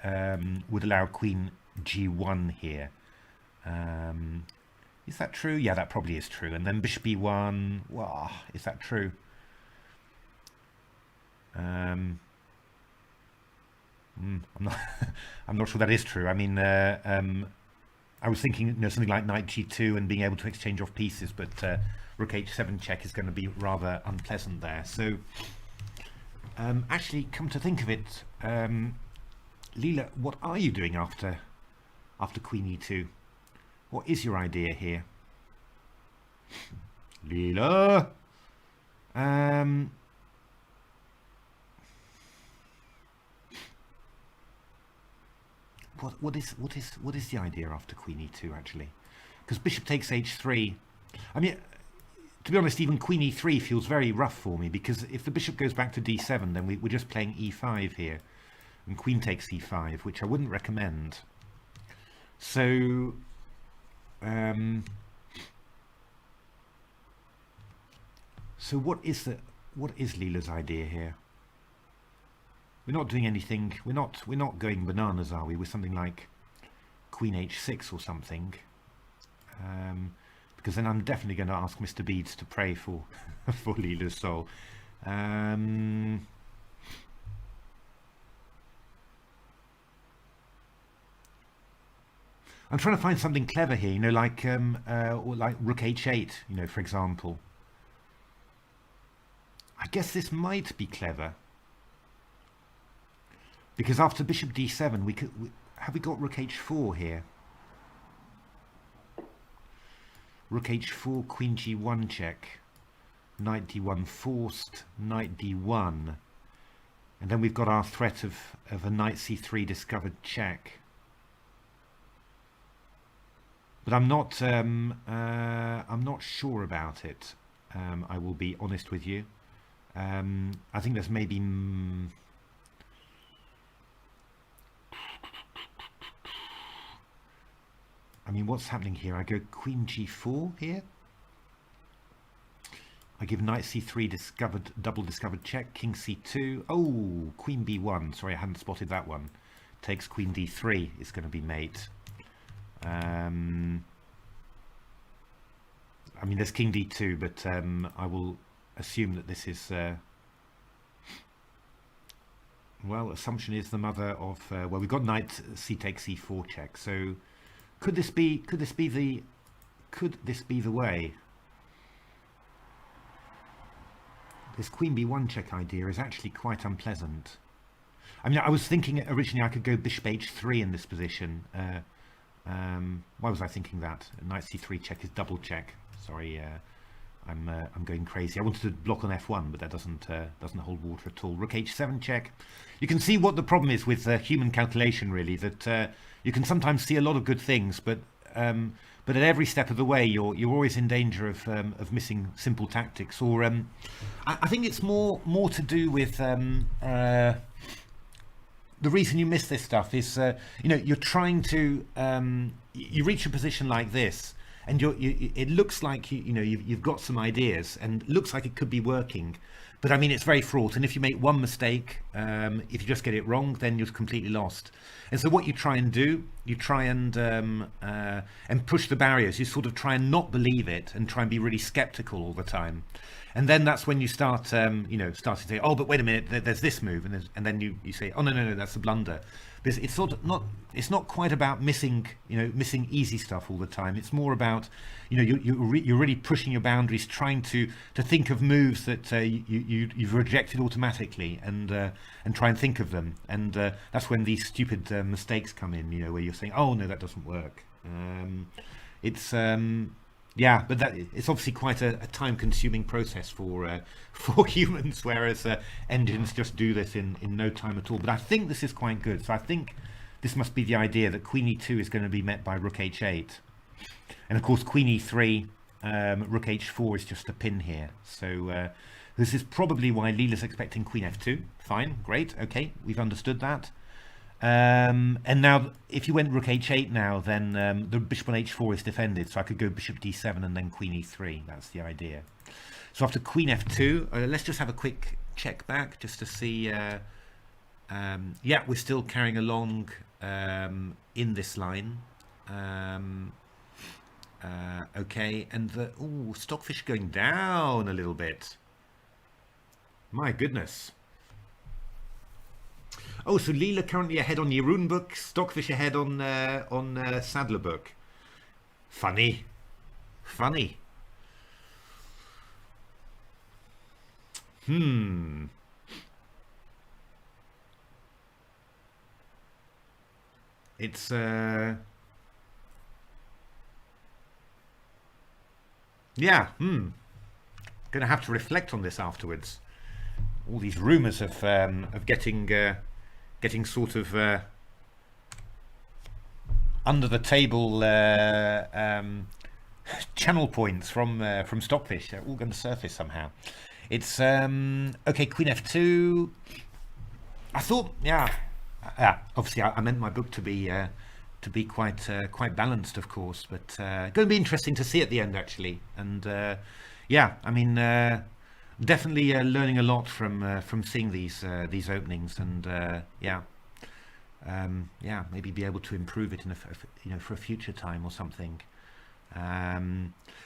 would allow Queen G1 here. Is that true? Yeah, that probably is true. And then Bishop E1. Well, is that true? I'm not. I'm not sure that is true. I mean, I was thinking, something like Knight G2 and being able to exchange off pieces, but Rook H7 check is going to be rather unpleasant there. So. Actually, come to think of it, Leela, what are you doing after Queen E2? What is your idea here? Leela? What is the idea after Queen E2 actually? Because Bishop takes H3. I mean, to be honest, even queen e3 feels very rough for me, because if the bishop goes back to d7, then we're just playing e5 here, and queen takes e5, which I wouldn't recommend. So so what is Leela's idea here? We're not doing anything. We're not going bananas, are we? With something like queen h6 or something, because then I'm definitely going to ask Mr. Beads to pray for for Leela's soul. I'm trying to find something clever here, you know, like or like rook h8, you know, for example. I guess this might be clever, because after bishop d7, have we got rook h4 here? Rook h4, queen g1 check, knight d1 forced, knight d1, and then we've got our threat of a knight c3 discovered check. But I'm not sure about it. I will be honest with you. I think there's maybe I mean, what's happening here? I go queen g4 here. I give knight c3 discovered, double discovered check, king c2. Oh, queen b1. Sorry, I hadn't spotted that one. Takes queen d3 is going to be mate. I mean, there's king d2, but I will assume that this is well, assumption is the mother of well, we've got knight c takes c4 check. So could this be the way? This queen b1 check idea is actually quite unpleasant. I mean, I was thinking originally I could go bishop h3 in this position. Why was I thinking that? Knight c3 check is double check. Sorry, I'm going crazy. I wanted to block on f1, but that doesn't hold water at all. Rook h7 check. You can see what the problem is with human calculation, really. That you can sometimes see a lot of good things, but at every step of the way, you're always in danger of missing simple tactics. Or I think it's more to do with the reason you miss this stuff is you know, you're trying to you reach a position like this, and it looks like you've got some ideas and looks like it could be working, but I mean, it's very fraught, and if you make one mistake, if you just get it wrong, then you're completely lost. And so what you try and do, you try and push the barriers. You sort of try and not believe it and try and be really skeptical all the time. And then that's when you start, start to say, oh, but wait a minute, there's this move, and then you say, oh no, that's a blunder. Because it's sort of not, it's not quite about missing easy stuff all the time. It's more about, you're really pushing your boundaries, trying to think of moves that you've rejected automatically, and try and think of them. And that's when these stupid mistakes come in, where you're saying, oh no, that doesn't work. Yeah, but it's obviously quite a time-consuming process for humans, whereas engines just do this in no time at all. But I think this is quite good. So I think this must be the idea that queen e2 is going to be met by rook h8, and of course queen e3, rook h4 is just a pin here. So this is probably why Leela's expecting queen f2. Fine, great, okay, we've understood that. And now if you went rook h8 now, then the bishop on h4 is defended, so I could go bishop d7 and then queen e3. That's the idea. So after queen f2, let's just have a quick check back just to see. Yeah, we're still carrying along in this line. Okay, and the Stockfish going down a little bit. My goodness. Oh, so Leela currently ahead on Jeroen book, Stockfish ahead on Sadler book. Funny. It's yeah. Gonna have to reflect on this afterwards. All these rumours of getting sort of under the table channel points from Stockfish. They're all going to surface somehow. It's okay. Queen f2. I thought, yeah. Obviously, I meant my book to be quite balanced, of course, but going to be interesting to see at the end, actually. And yeah, I mean, definitely learning a lot from seeing these openings, and yeah. Yeah, maybe be able to improve it for a future time or something.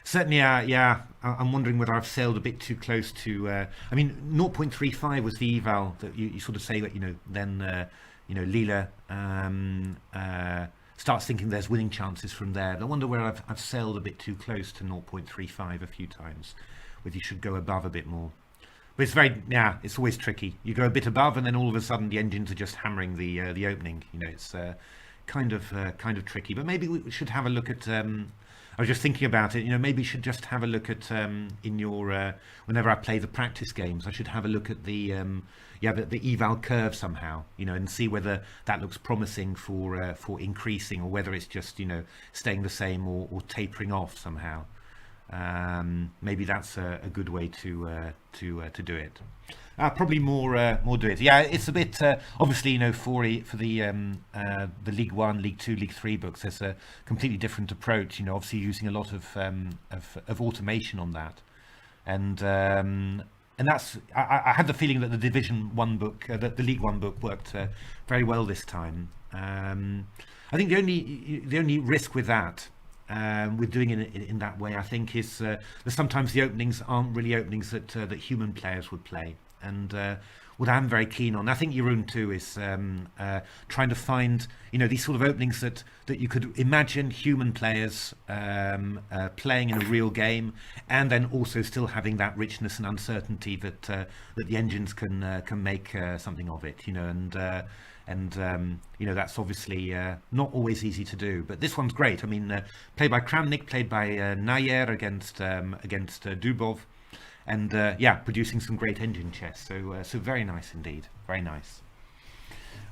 Certainly, yeah, I'm wondering whether I've sailed a bit too close to. I mean, 0.35 was the eval that you sort of say that then Leela starts thinking there's winning chances from there. I wonder where I've sailed a bit too close to 0.35 a few times. Whether you should go above a bit more. But it's it's always tricky. You go a bit above, and then all of a sudden the engines are just hammering the opening. It's kind of tricky. But maybe we should have a look at. I was just thinking about it. Maybe you should just have a look at in your whenever I play the practice games, I should have a look at the eval curve somehow. And see whether that looks promising for increasing, or whether it's just staying the same or tapering off somehow. Maybe that's a good way to do it. Probably more do it. Yeah, it's a bit obviously for the League 1, League 2, League 3 books. There's a completely different approach. Obviously using a lot of automation on that, and that's I had the feeling that the Division 1 book, the League 1 book, worked very well this time. I think the only risk with that. With doing it in that way, I think, is that sometimes the openings aren't really openings that human players would play. And what I'm very keen on, I think Jeroen too, is trying to find these sort of openings that you could imagine human players playing in a real game, and then also still having that richness and uncertainty that the engines can make something of it. And that's obviously not always easy to do, but this one's great. I mean, played by Kramnik, played by Nayer against Dubov, and producing some great engine chess. So very nice indeed, very nice.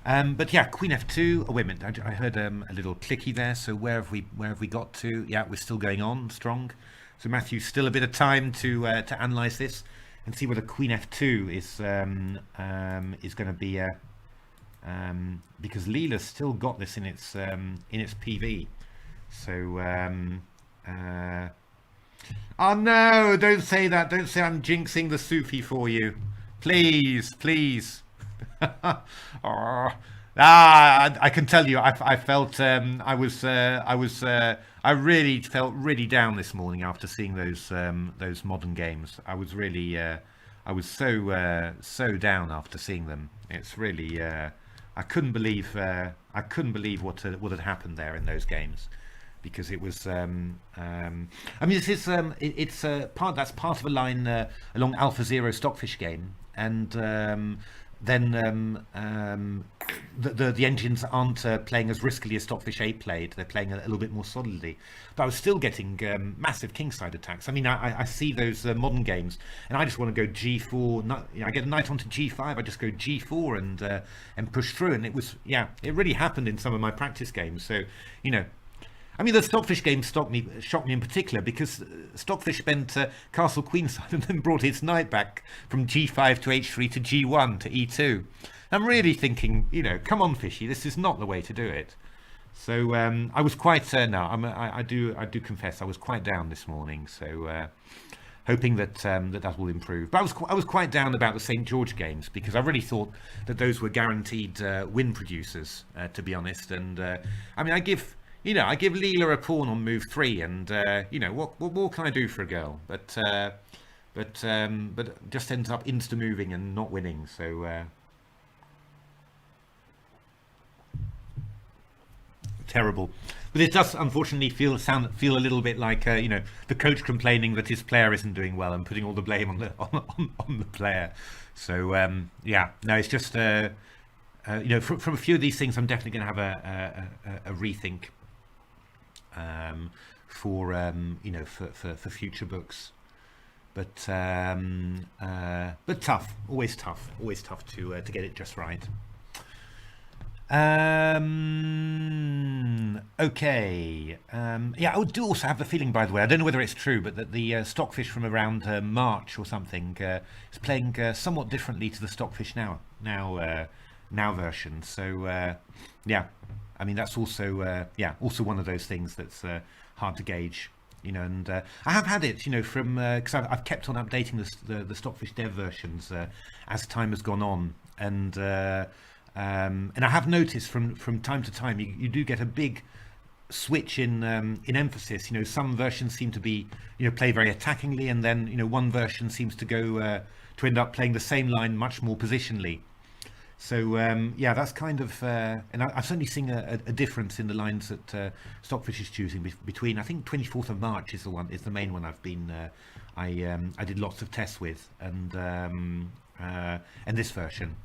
But yeah, Queen f2. Oh wait a minute, I heard a little clicky there. So where have we got to? Yeah, we're still going on strong. So Matthew, still a bit of time to analyse this and see whether Queen f2 is going to be because Leela's still got this in its PV. So oh no, don't say that. Don't say I'm jinxing the Sufi for you. Please. I can tell you, I felt I really felt really down this morning after seeing those modern games. I was really I was so down after seeing them. It's really I couldn't believe what had happened there in those games, because it was I mean, this is it's that's part of a line along AlphaZero Stockfish game, and then the engines aren't playing as riskily as Stockfish 8 played. They're playing a little bit more solidly. But I was still getting massive kingside attacks. I mean, I see those modern games, and I just want to go G4. I get a knight onto G5. I just go G4 and push through. And it was, it really happened in some of my practice games. So, I mean, the Stockfish game shocked me in particular, because Stockfish spent castle queenside and then brought its knight back from G5 to H3 to G1 to E2. I'm really thinking, come on, Fishy, this is not the way to do it. So I was quite I do confess I was quite down this morning. So hoping that that will improve. But I was quite down about the St. George games, because I really thought that those were guaranteed win producers, to be honest. And I mean, I give Leela a pawn on move 3, and what more can I do for a girl? But just ends up insta moving and not winning. So terrible. But it does unfortunately feel a little bit like the coach complaining that his player isn't doing well and putting all the blame on the player. So no, it's just from a few of these things, I'm definitely going to have a rethink. For future books, but tough, always tough to get it just right. Okay. Yeah, I do also have the feeling, by the way, I don't know whether it's true, but that the Stockfish from around March or something is playing somewhat differently to the Stockfish now version. So yeah, I mean that's also yeah, also one of those things that's hard to gauge. You know, and I have had it, you know, from because I've kept on updating the Stockfish dev versions as time has gone on, and I have noticed from time to time you do get a big switch in emphasis. You know, some versions seem to be, you know, play very attackingly, and then, you know, one version seems to go to end up playing the same line much more positionally. So yeah, that's kind of, and I've certainly seen a difference in the lines that Stockfish is choosing between. I think 24th of March is the main one I've been. I did lots of tests with, and this version.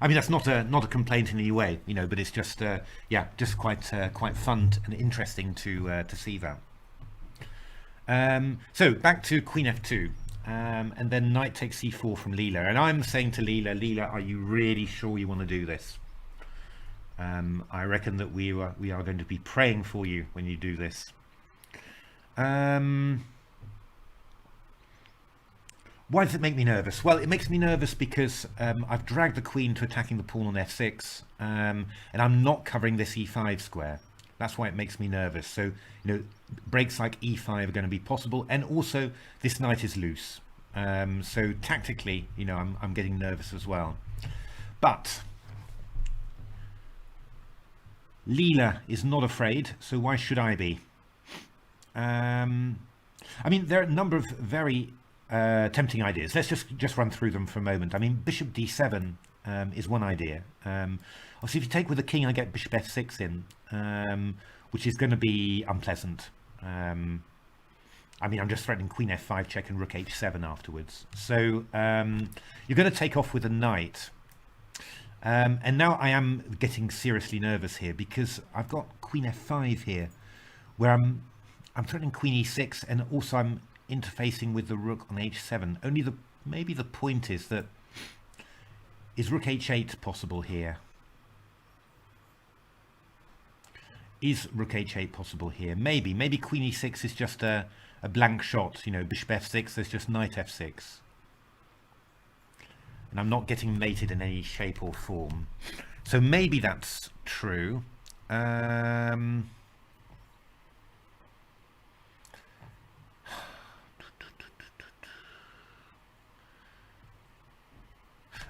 I mean, that's not a complaint in any way, you know, but it's just yeah, just quite fun and interesting to see that. So back to Queen F2. And then knight takes c4 from Leela, and I'm saying to Leela, are you really sure you want to do this? I reckon that we are going to be praying for you when you do this. Why does it make me nervous? Well, it makes me nervous because I've dragged the queen to attacking the pawn on f6, and I'm not covering this e5 square. That's why it makes me nervous. So, you know, breaks like e5 are going to be possible, and also this knight is loose. So tactically, you know, I'm getting nervous as well. But Leela is not afraid, so why should I be? I mean, there are a number of very tempting ideas. Let's just run through them for a moment. I mean, bishop d7 is one idea. Obviously, if you take with the king, I get bishop f6 in, which is going to be unpleasant. I mean, I'm just threatening queen f5 check and rook h7 afterwards. So you're going to take off with a knight. And now I am getting seriously nervous here because I've got queen f5 here, where I'm threatening queen e6, and also I'm interfacing with the rook on h7. Only maybe the point is that is rook h8 possible here? Is rook h8 possible here? Maybe queen e6 is just a blank shot. You know, bishop f6. There's just knight f6, and I'm not getting mated in any shape or form. So maybe that's true.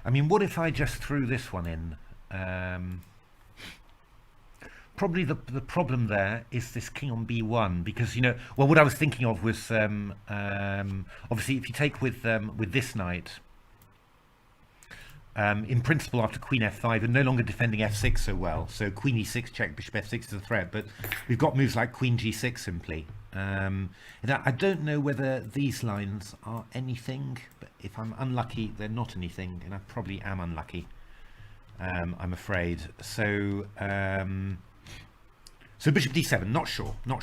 I mean, what if I just threw this one in? Probably the problem there is this king on b1, because, you know, well, what I was thinking of was obviously if you take with this knight, in principle after queen f5 we're no longer defending f6 so well, so queen e6 check, bishop f6 is a threat, but we've got moves like queen g6 simply. And I don't know whether these lines are anything, but if I'm unlucky they're not anything, and I probably am unlucky, I'm afraid. So so bishop d7, not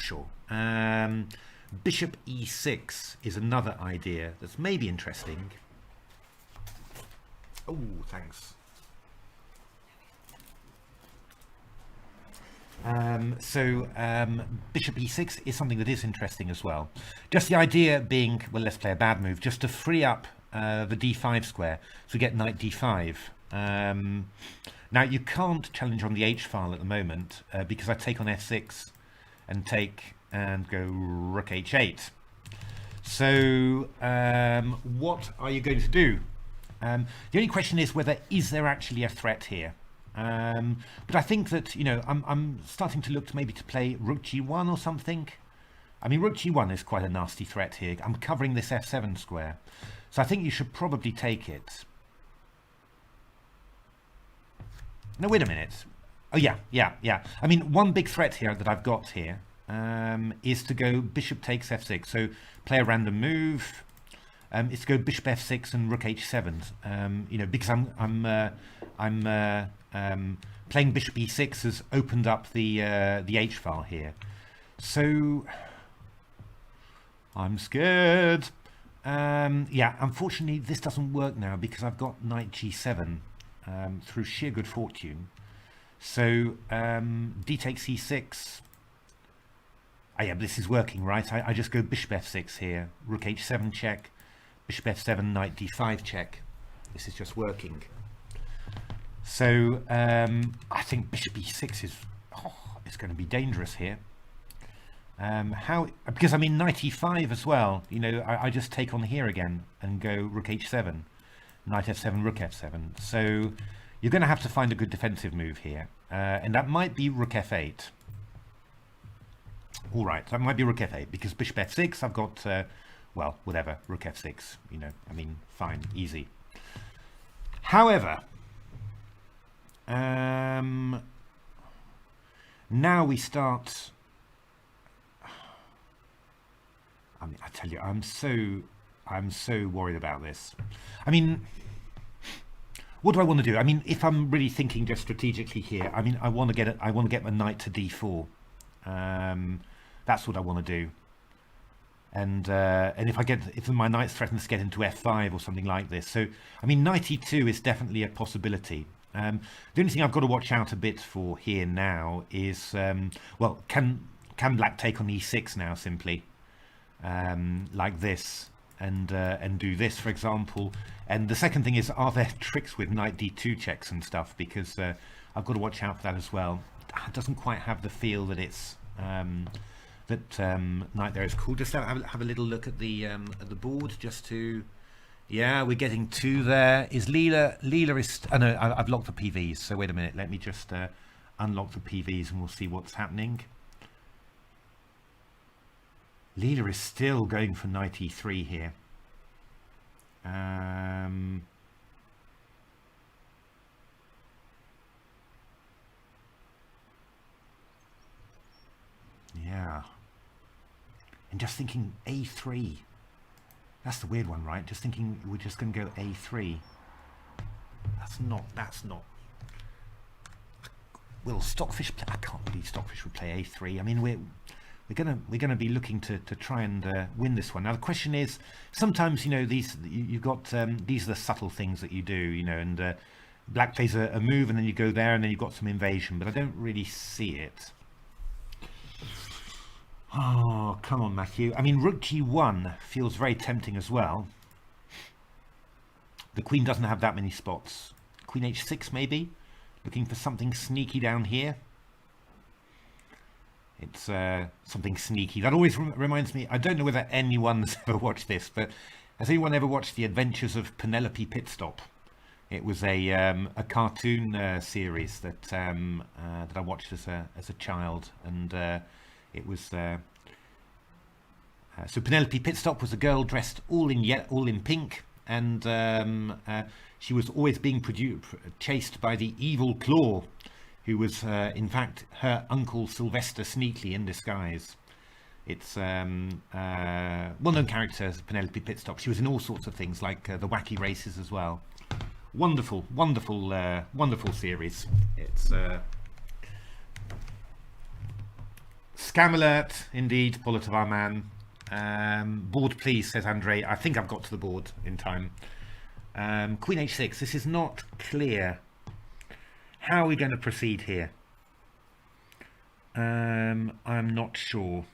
sure. Bishop e6 is another idea that's maybe interesting. Oh, thanks. Bishop e6 is something that is interesting as well. Just the idea being, well, let's play a bad move, just to free up the d5 square, so we get knight d5. Now you can't challenge on the h file at the moment because I take on f6 and take and go rook h8. So what are you going to do? The only question is whether is there actually a threat here. But I think that, you know, I'm starting to look maybe to play rook g1 or something. I mean, rook g1 is quite a nasty threat here. I'm covering this f7 square, so I think you should probably take it. No, wait a minute. Oh yeah. I mean, one big threat here that I've got here is to go bishop takes f6. So play a random move. It's to go bishop f6 and rook h7. You know, because I'm playing bishop e6 has opened up the h file here. So I'm scared. Yeah, unfortunately this doesn't work now because I've got knight g7 through sheer good fortune. So d takes c6. Oh yeah, but this is working, right? I just go bishop f6 here, rook h7 check, bishop f7, knight d5 check. This is just working. So I think bishop e6 is it's going to be dangerous here. Because I mean knight e5 as well. You know, I just take on here again and go rook h7, knight f7, rook f7. So you're going to have to find a good defensive move here, and that might be rook f8. All right, that might be rook f8 because bishop f6. I've got well, whatever, rook f6. You know, I mean, fine, easy. However, now we start. I mean, I tell you, I'm so worried about this. I mean, what do I want to do? I mean, if I'm really thinking just strategically here, I mean, I want to get my knight to d4. That's what I want to do. And if my knight threatens to get into f5 or something like this. So, I mean, knight e2 is definitely a possibility. The only thing I've got to watch out a bit for here now is, well, can black take on e6 now simply, like this, and do this, for example. And the second thing is, are there tricks with knight d2 checks and stuff? Because I've got to watch out for that as well. It doesn't quite have the feel that it's knight there is cool. Just have a little look at the board, just to. Yeah, we're getting two there. Is Leela is... Oh no, I've locked the PVs, so wait a minute. Let me just unlock the PVs and we'll see what's happening. Leela is still going for knight e3 here. Yeah. And just thinking a3. That's the weird one, right? Just thinking we're just going to go a3. That's not. Will Stockfish play? I can't believe Stockfish would play a3. I mean, we're gonna be looking to try and win this one. Now the question is, sometimes, you know, you've got these are the subtle things that you do, you know, and black plays a move and then you go there and then you've got some invasion, but I don't really see it. Oh, come on, Matthew. I mean, rook g1 feels very tempting as well. The queen doesn't have that many spots. Queen h6 maybe, looking for something sneaky down here. It's something sneaky. That always reminds me, I don't know whether anyone's ever watched this, but has anyone ever watched The Adventures of Penelope Pitstop? It was a cartoon series that I watched as a child, and it was so Penelope Pitstop was a girl dressed all in pink, and she was always being chased by the evil Claw, who was in fact her uncle Sylvester Sneakley in disguise. It's well-known character, Penelope Pitstop. She was in all sorts of things like the Wacky Races as well. Wonderful series. It's scam alert indeed, bullet of our man. Board please, says Andre. I think I've got to the board in time. Queen h6. This is not clear. How are we going to proceed here? I'm not sure.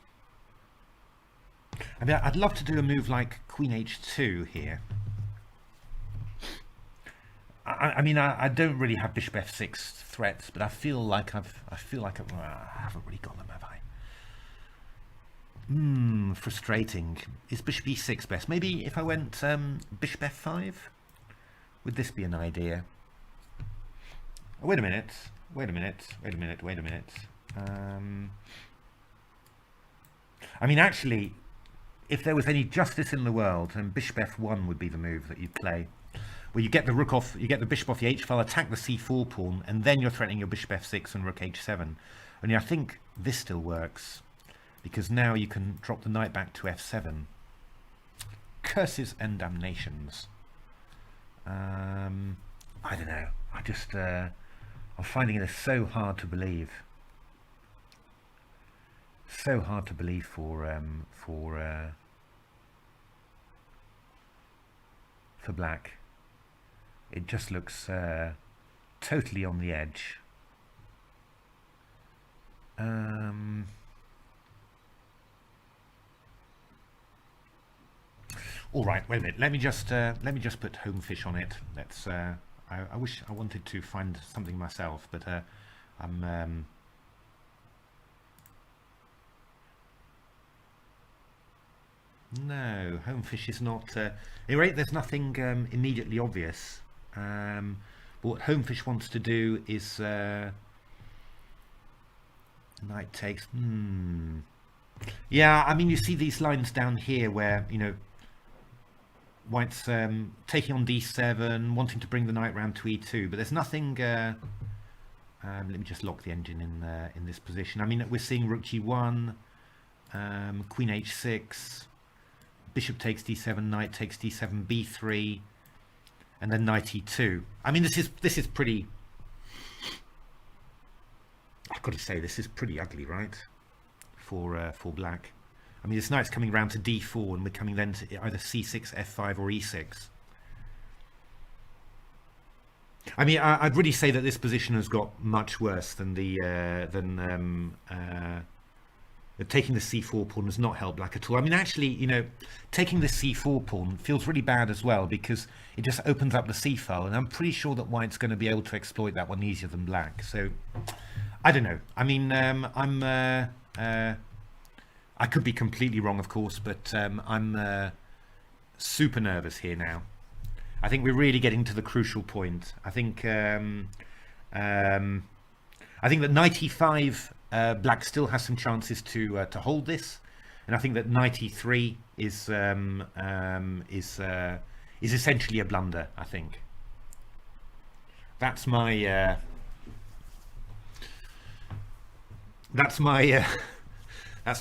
I mean, I'd love to do a move like Queen h2 here. I mean, I don't really have Bishop f6 threats, but I feel like I haven't really got them, have I? Frustrating. Is Bishop e6 best? Maybe if I went Bishop f5, would this be an idea? Oh, wait a minute. I mean, actually, if there was any justice in the world, then Bishop f1 would be the move that you'd play. Where you get the rook off, you get the bishop off the h file, attack the c4 pawn, and then you're threatening your bishop f6 and rook h7. Only I think this still works, because now you can drop the knight back to f7. Curses and damnations. I don't know. I just I'm finding it so hard to believe. So hard to believe for black. It just looks totally on the edge. All right, wait a minute. Let me just put home fish on it. Let's. I wish I wanted to find something myself, but I'm. No, home fish is not. Anyway, there's nothing immediately obvious. But what home fish wants to do is knight takes. Yeah, I mean, you see these lines down here where, you know, White's taking on d7, wanting to bring the knight round to e2, but there's nothing. Let me just lock the engine in this position. I mean, we're seeing rook g1, queen h6, bishop takes d7, knight takes d7, b3, and then knight e2. I mean, this is pretty. I've got to say, this is pretty ugly, right? For black. I mean, this knight's coming round to d4, and we're coming then to either c6, f5, or e6. I mean, I'd really say that this position has got much worse than taking the c4 pawn has not helped black at all. I mean, actually, you know, taking the c4 pawn feels really bad as well, because it just opens up the c file, and I'm pretty sure that White's going to be able to exploit that one easier than black. So, I don't know. I mean, I could be completely wrong, of course, but I'm super nervous here now. I think we're really getting to the crucial point. I think that knight e5, black still has some chances to hold this, and I think that knight e3 is essentially a blunder. I think that's my that's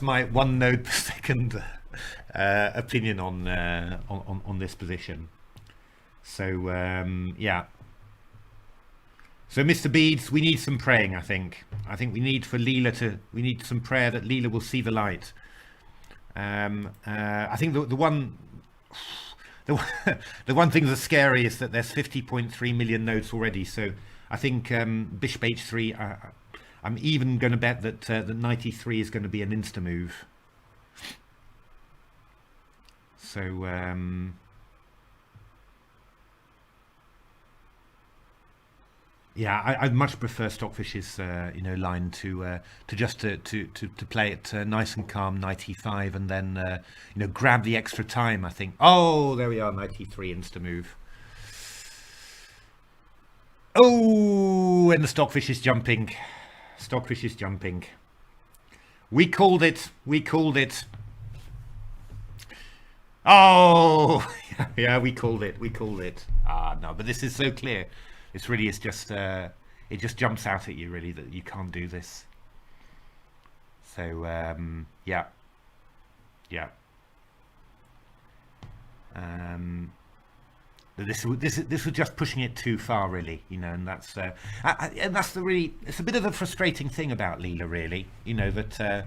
my 1 node per second opinion on this position. So yeah. So Mr. Beads, we need some praying. I think we need we need some prayer that Leela will see the light. I think the one thing that's scary is that there's 50.3 million nodes already. So I think bishop h3. I'm even going to bet that the knight e3 is going to be an insta move. So yeah, I'd much prefer Stockfish's line to play it nice and calm, knight e5, and then grab the extra time. I think. Oh, there we are, knight e3 insta move. Oh, and the Stockfish is jumping. Stockfish is jumping. We called it. We called it. Oh, yeah, we called it. We called it. Ah, no, but this is so clear. This really is just. It just jumps out at you, really, that you can't do this. So, yeah, yeah. This was just pushing it too far, really, and that's the really, it's a bit of a frustrating thing about Leela, really, that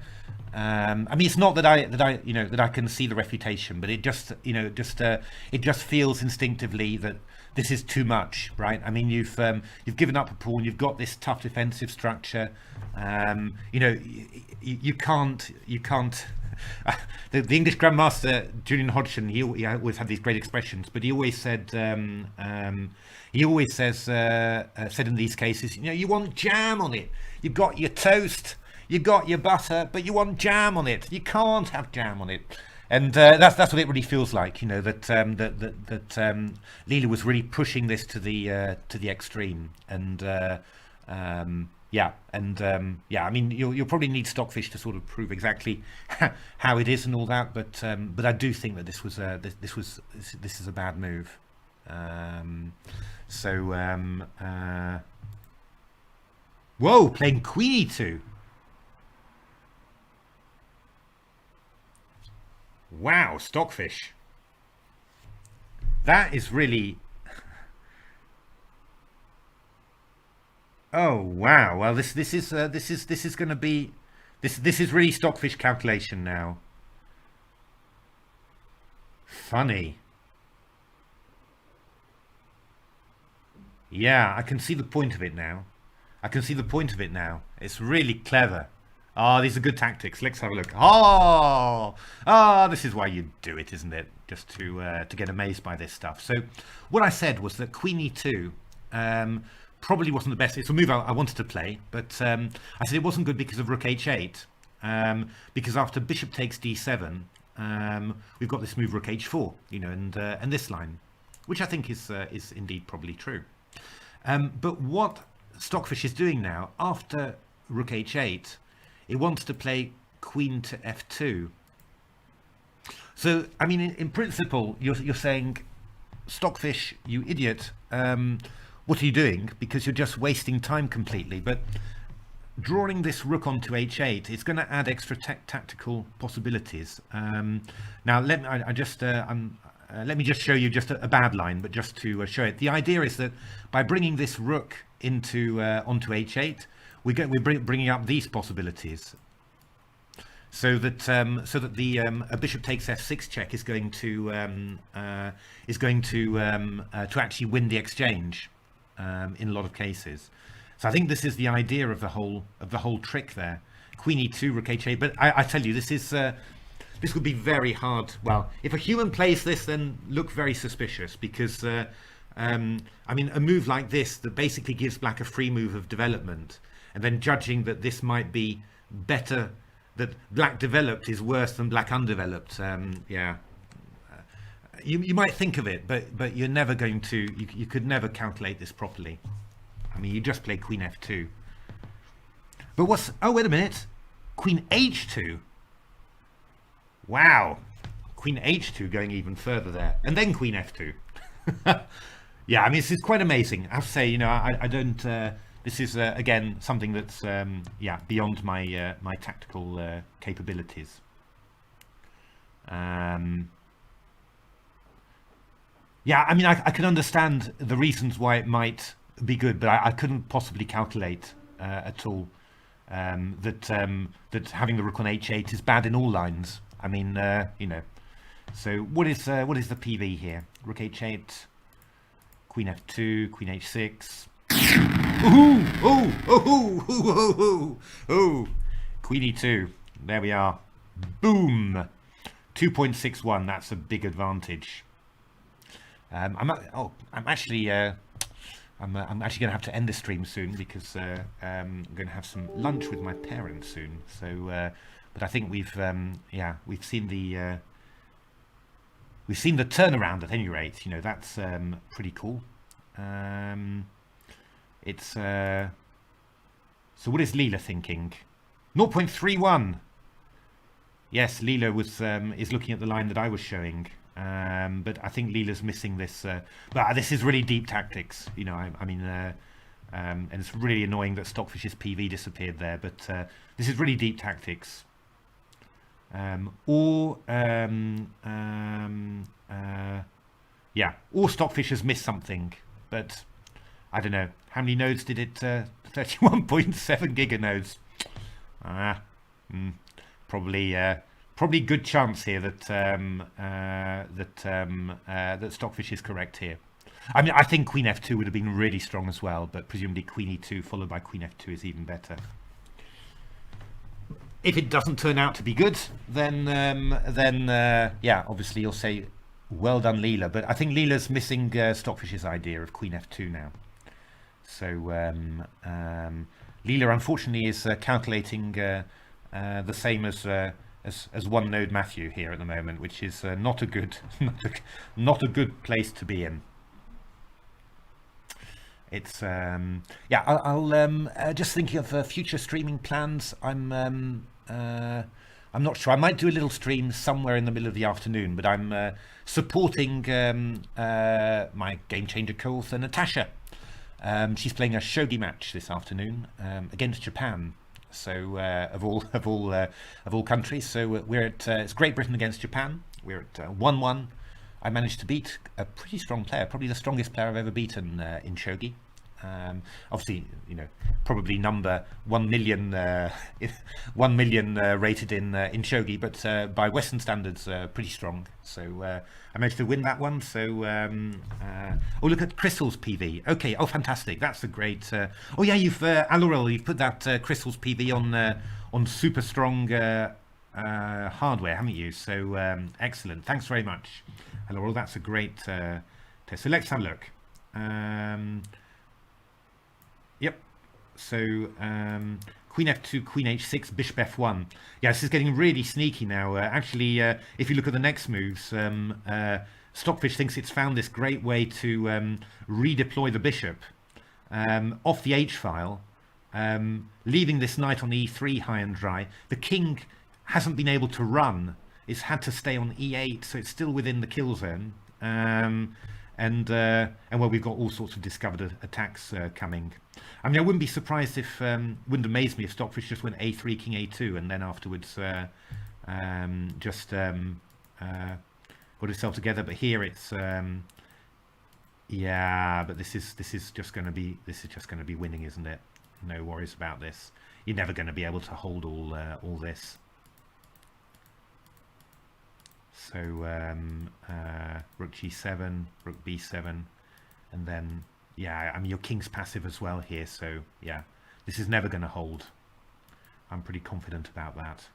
I mean, it's not that I can see the refutation, but it just it just feels instinctively that this is too much, right? I mean, you've given up a pawn, you've got this tough defensive structure, you can't. The English Grandmaster Julian Hodgson, he always had these great expressions, but he always said, said in these cases, you want jam on it. You've got your toast, you've got your butter, but you want jam on it. You can't have jam on it. And that's what it really feels like, that Leela was really pushing this to the extreme, and yeah, and yeah, I mean, you'll probably need Stockfish to sort of prove exactly how it is and all that, but I do think that this is a bad move. Whoa, playing Queen E2. Wow, Stockfish. That is really. Oh wow! Well, this is going to be this is really Stockfish calculation now. Funny. Yeah, I can see the point of it now. It's really clever. Oh, these are good tactics. Let's have a look. Oh, this is why you do it, isn't it? Just to get amazed by this stuff. So what I said was that Queen E2 probably wasn't the best. It's a move I wanted to play, but I said it wasn't good because of Rook H8. Because after Bishop takes D7, we've got this move Rook H4, you know, and this line, which I think is indeed probably true. But what Stockfish is doing now, after Rook H8, it wants to play Queen to F2. So, I mean, in principle, you're saying, Stockfish, you idiot, what are you doing? Because you're just wasting time completely. But drawing this rook onto H8, it's going to add extra tactical possibilities. Now, let me just show you just a bad line, but just to show it. The idea is that by bringing this rook into onto H8, we're bringing up these possibilities, so that the a bishop takes F6 check is going to actually win the exchange in a lot of cases. So I think this is the idea of the whole trick there. Queen E2, Rook H8. But I tell you, this would be very hard. Well, if a human plays this, then look very suspicious, because I mean, a move like this that basically gives black a free move of development, and then judging that this might be better, that black developed is worse than black undeveloped. Yeah, you might think of it, but you're never going to. You could never calculate this properly. I mean, you just play Queen F2. But what's... Oh, wait a minute. Queen H2. Wow. Queen H2 going even further there. And then Queen F2. Yeah, I mean, this is quite amazing. I have to say, you know, I don't... this is, again, something that's, yeah, beyond my, my tactical capabilities. Yeah, I mean, I can understand the reasons why it might be good, but I couldn't possibly calculate at all that having the rook on H8 is bad in all lines. I mean, you know. So what is the PV here? Rook H8, Queen F2, Queen H6. Ooh, oh, oh, oh, oh, Queen E2. There we are. Boom. 2.61. That's a big advantage. I'm actually going to have to end the stream soon, because I'm going to have some lunch with my parents soon. So, but I think we've seen the turnaround at any rate. You know, that's pretty cool. It's so what is Leela thinking? 0.31. Yes, Leela was is looking at the line that I was showing. But I think Leela's missing this. But this is really deep tactics, you know. I mean, and it's really annoying that Stockfish's PV disappeared there. But this is really deep tactics. Yeah, or Stockfish has missed something. But I don't know. How many nodes did it? 31.7 giganodes. Probably good chance here that that Stockfish is correct here. I mean, I think Queen F2 would have been really strong as well, but presumably Queen E2 followed by Queen F2 is even better. If it doesn't turn out to be good, then yeah, obviously you'll say, well done, Leela. But I think Leela's missing Stockfish's idea of Queen F2 now. So Leela, unfortunately, is calculating the same as one node Matthew here at the moment, which is not a good good place to be in. It's yeah, I'll just thinking of future streaming plans. I'm not sure. I might do a little stream somewhere in the middle of the afternoon, but I'm supporting my Game Changer co-author Natasha. She's playing a shogi match this afternoon against Japan. So of all countries. So we're at it's Great Britain against Japan. We're at 1-1. I managed to beat a pretty strong player, probably the strongest player I've ever beaten in shogi. Obviously, probably number 1 million, 1 million rated in shogi, but by Western standards, pretty strong. So I managed to win that one. So oh, look at Crystal's PV. Okay, oh, fantastic. That's a great. Oh yeah, you've Alorel, you've put that Crystal's PV on super strong hardware, haven't you? So excellent. Thanks very much, Alorel. That's a great test. So let's have a look. Yep. So Queen F2, Queen H6, Bishop F1. Yeah, this is getting really sneaky now. Actually, if you look at the next moves, Stockfish thinks it's found this great way to redeploy the bishop off the H file, leaving this knight on E3 high and dry. The king hasn't been able to run. It's had to stay on E8, so it's still within the kill zone. And well, we've got all sorts of discovered attacks coming. I mean, I wouldn't be surprised if, wouldn't amaze me if Stockfish just went A3, King A2, and then afterwards just got itself together. But here it's, yeah, but this is just going to be winning, isn't it? No worries about this. You're never going to be able to hold all this. So rook g7, rook b7, and then yeah, I mean your king's passive as well here. So yeah, this is never going to hold. I'm pretty confident about that.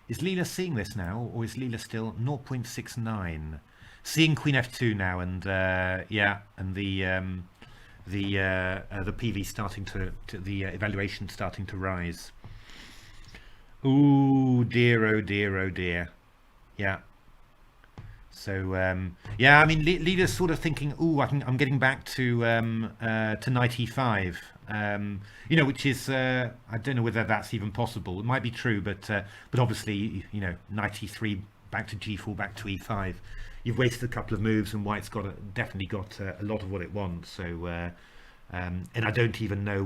Is Leela seeing this now, or is Leela still 0.69? Seeing Queen F2 now, and yeah, and the PV starting to the evaluation starting to rise. Ooh, dear, oh dear, oh dear. Yeah. So yeah, I mean, Leela's sort of thinking, ooh, I'm getting back to knight e5. Which is I don't know whether that's even possible. It might be true, but obviously, knight e3 back to g4, back to e5. You've wasted a couple of moves, and White's definitely got a lot of what it wants. So and I don't even know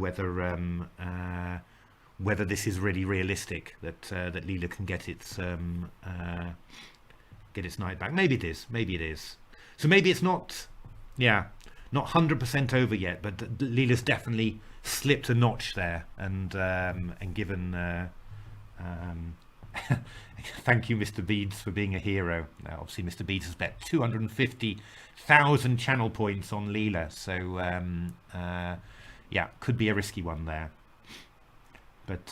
whether this is really realistic that Leela can get its knight back. Maybe it is. Maybe it is. So maybe it's not. Yeah, not 100% over yet, but Leela's definitely slipped a notch there, and given. Thank you, Mr. Beads, for being a hero. Now, obviously, Mr. Beads has bet 250,000 channel points on Leela, so yeah, could be a risky one there. But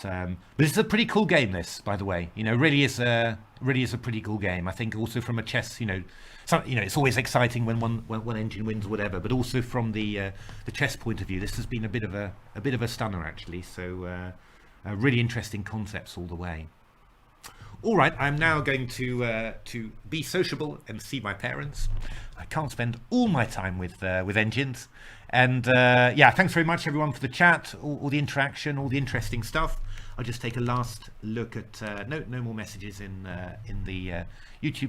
this is a pretty cool game. This, by the way, really is a pretty cool game. I think also from a chess, it's always exciting when one engine wins, whatever. But also from the chess point of view, this has been a bit of a stunner actually. So really interesting concepts all the way. All right, I'm now going to be sociable and see my parents. I can't spend all my time with engines. And yeah, thanks very much everyone for the chat, all the interaction, all the interesting stuff. I'll just take a last look at no more messages in the YouTube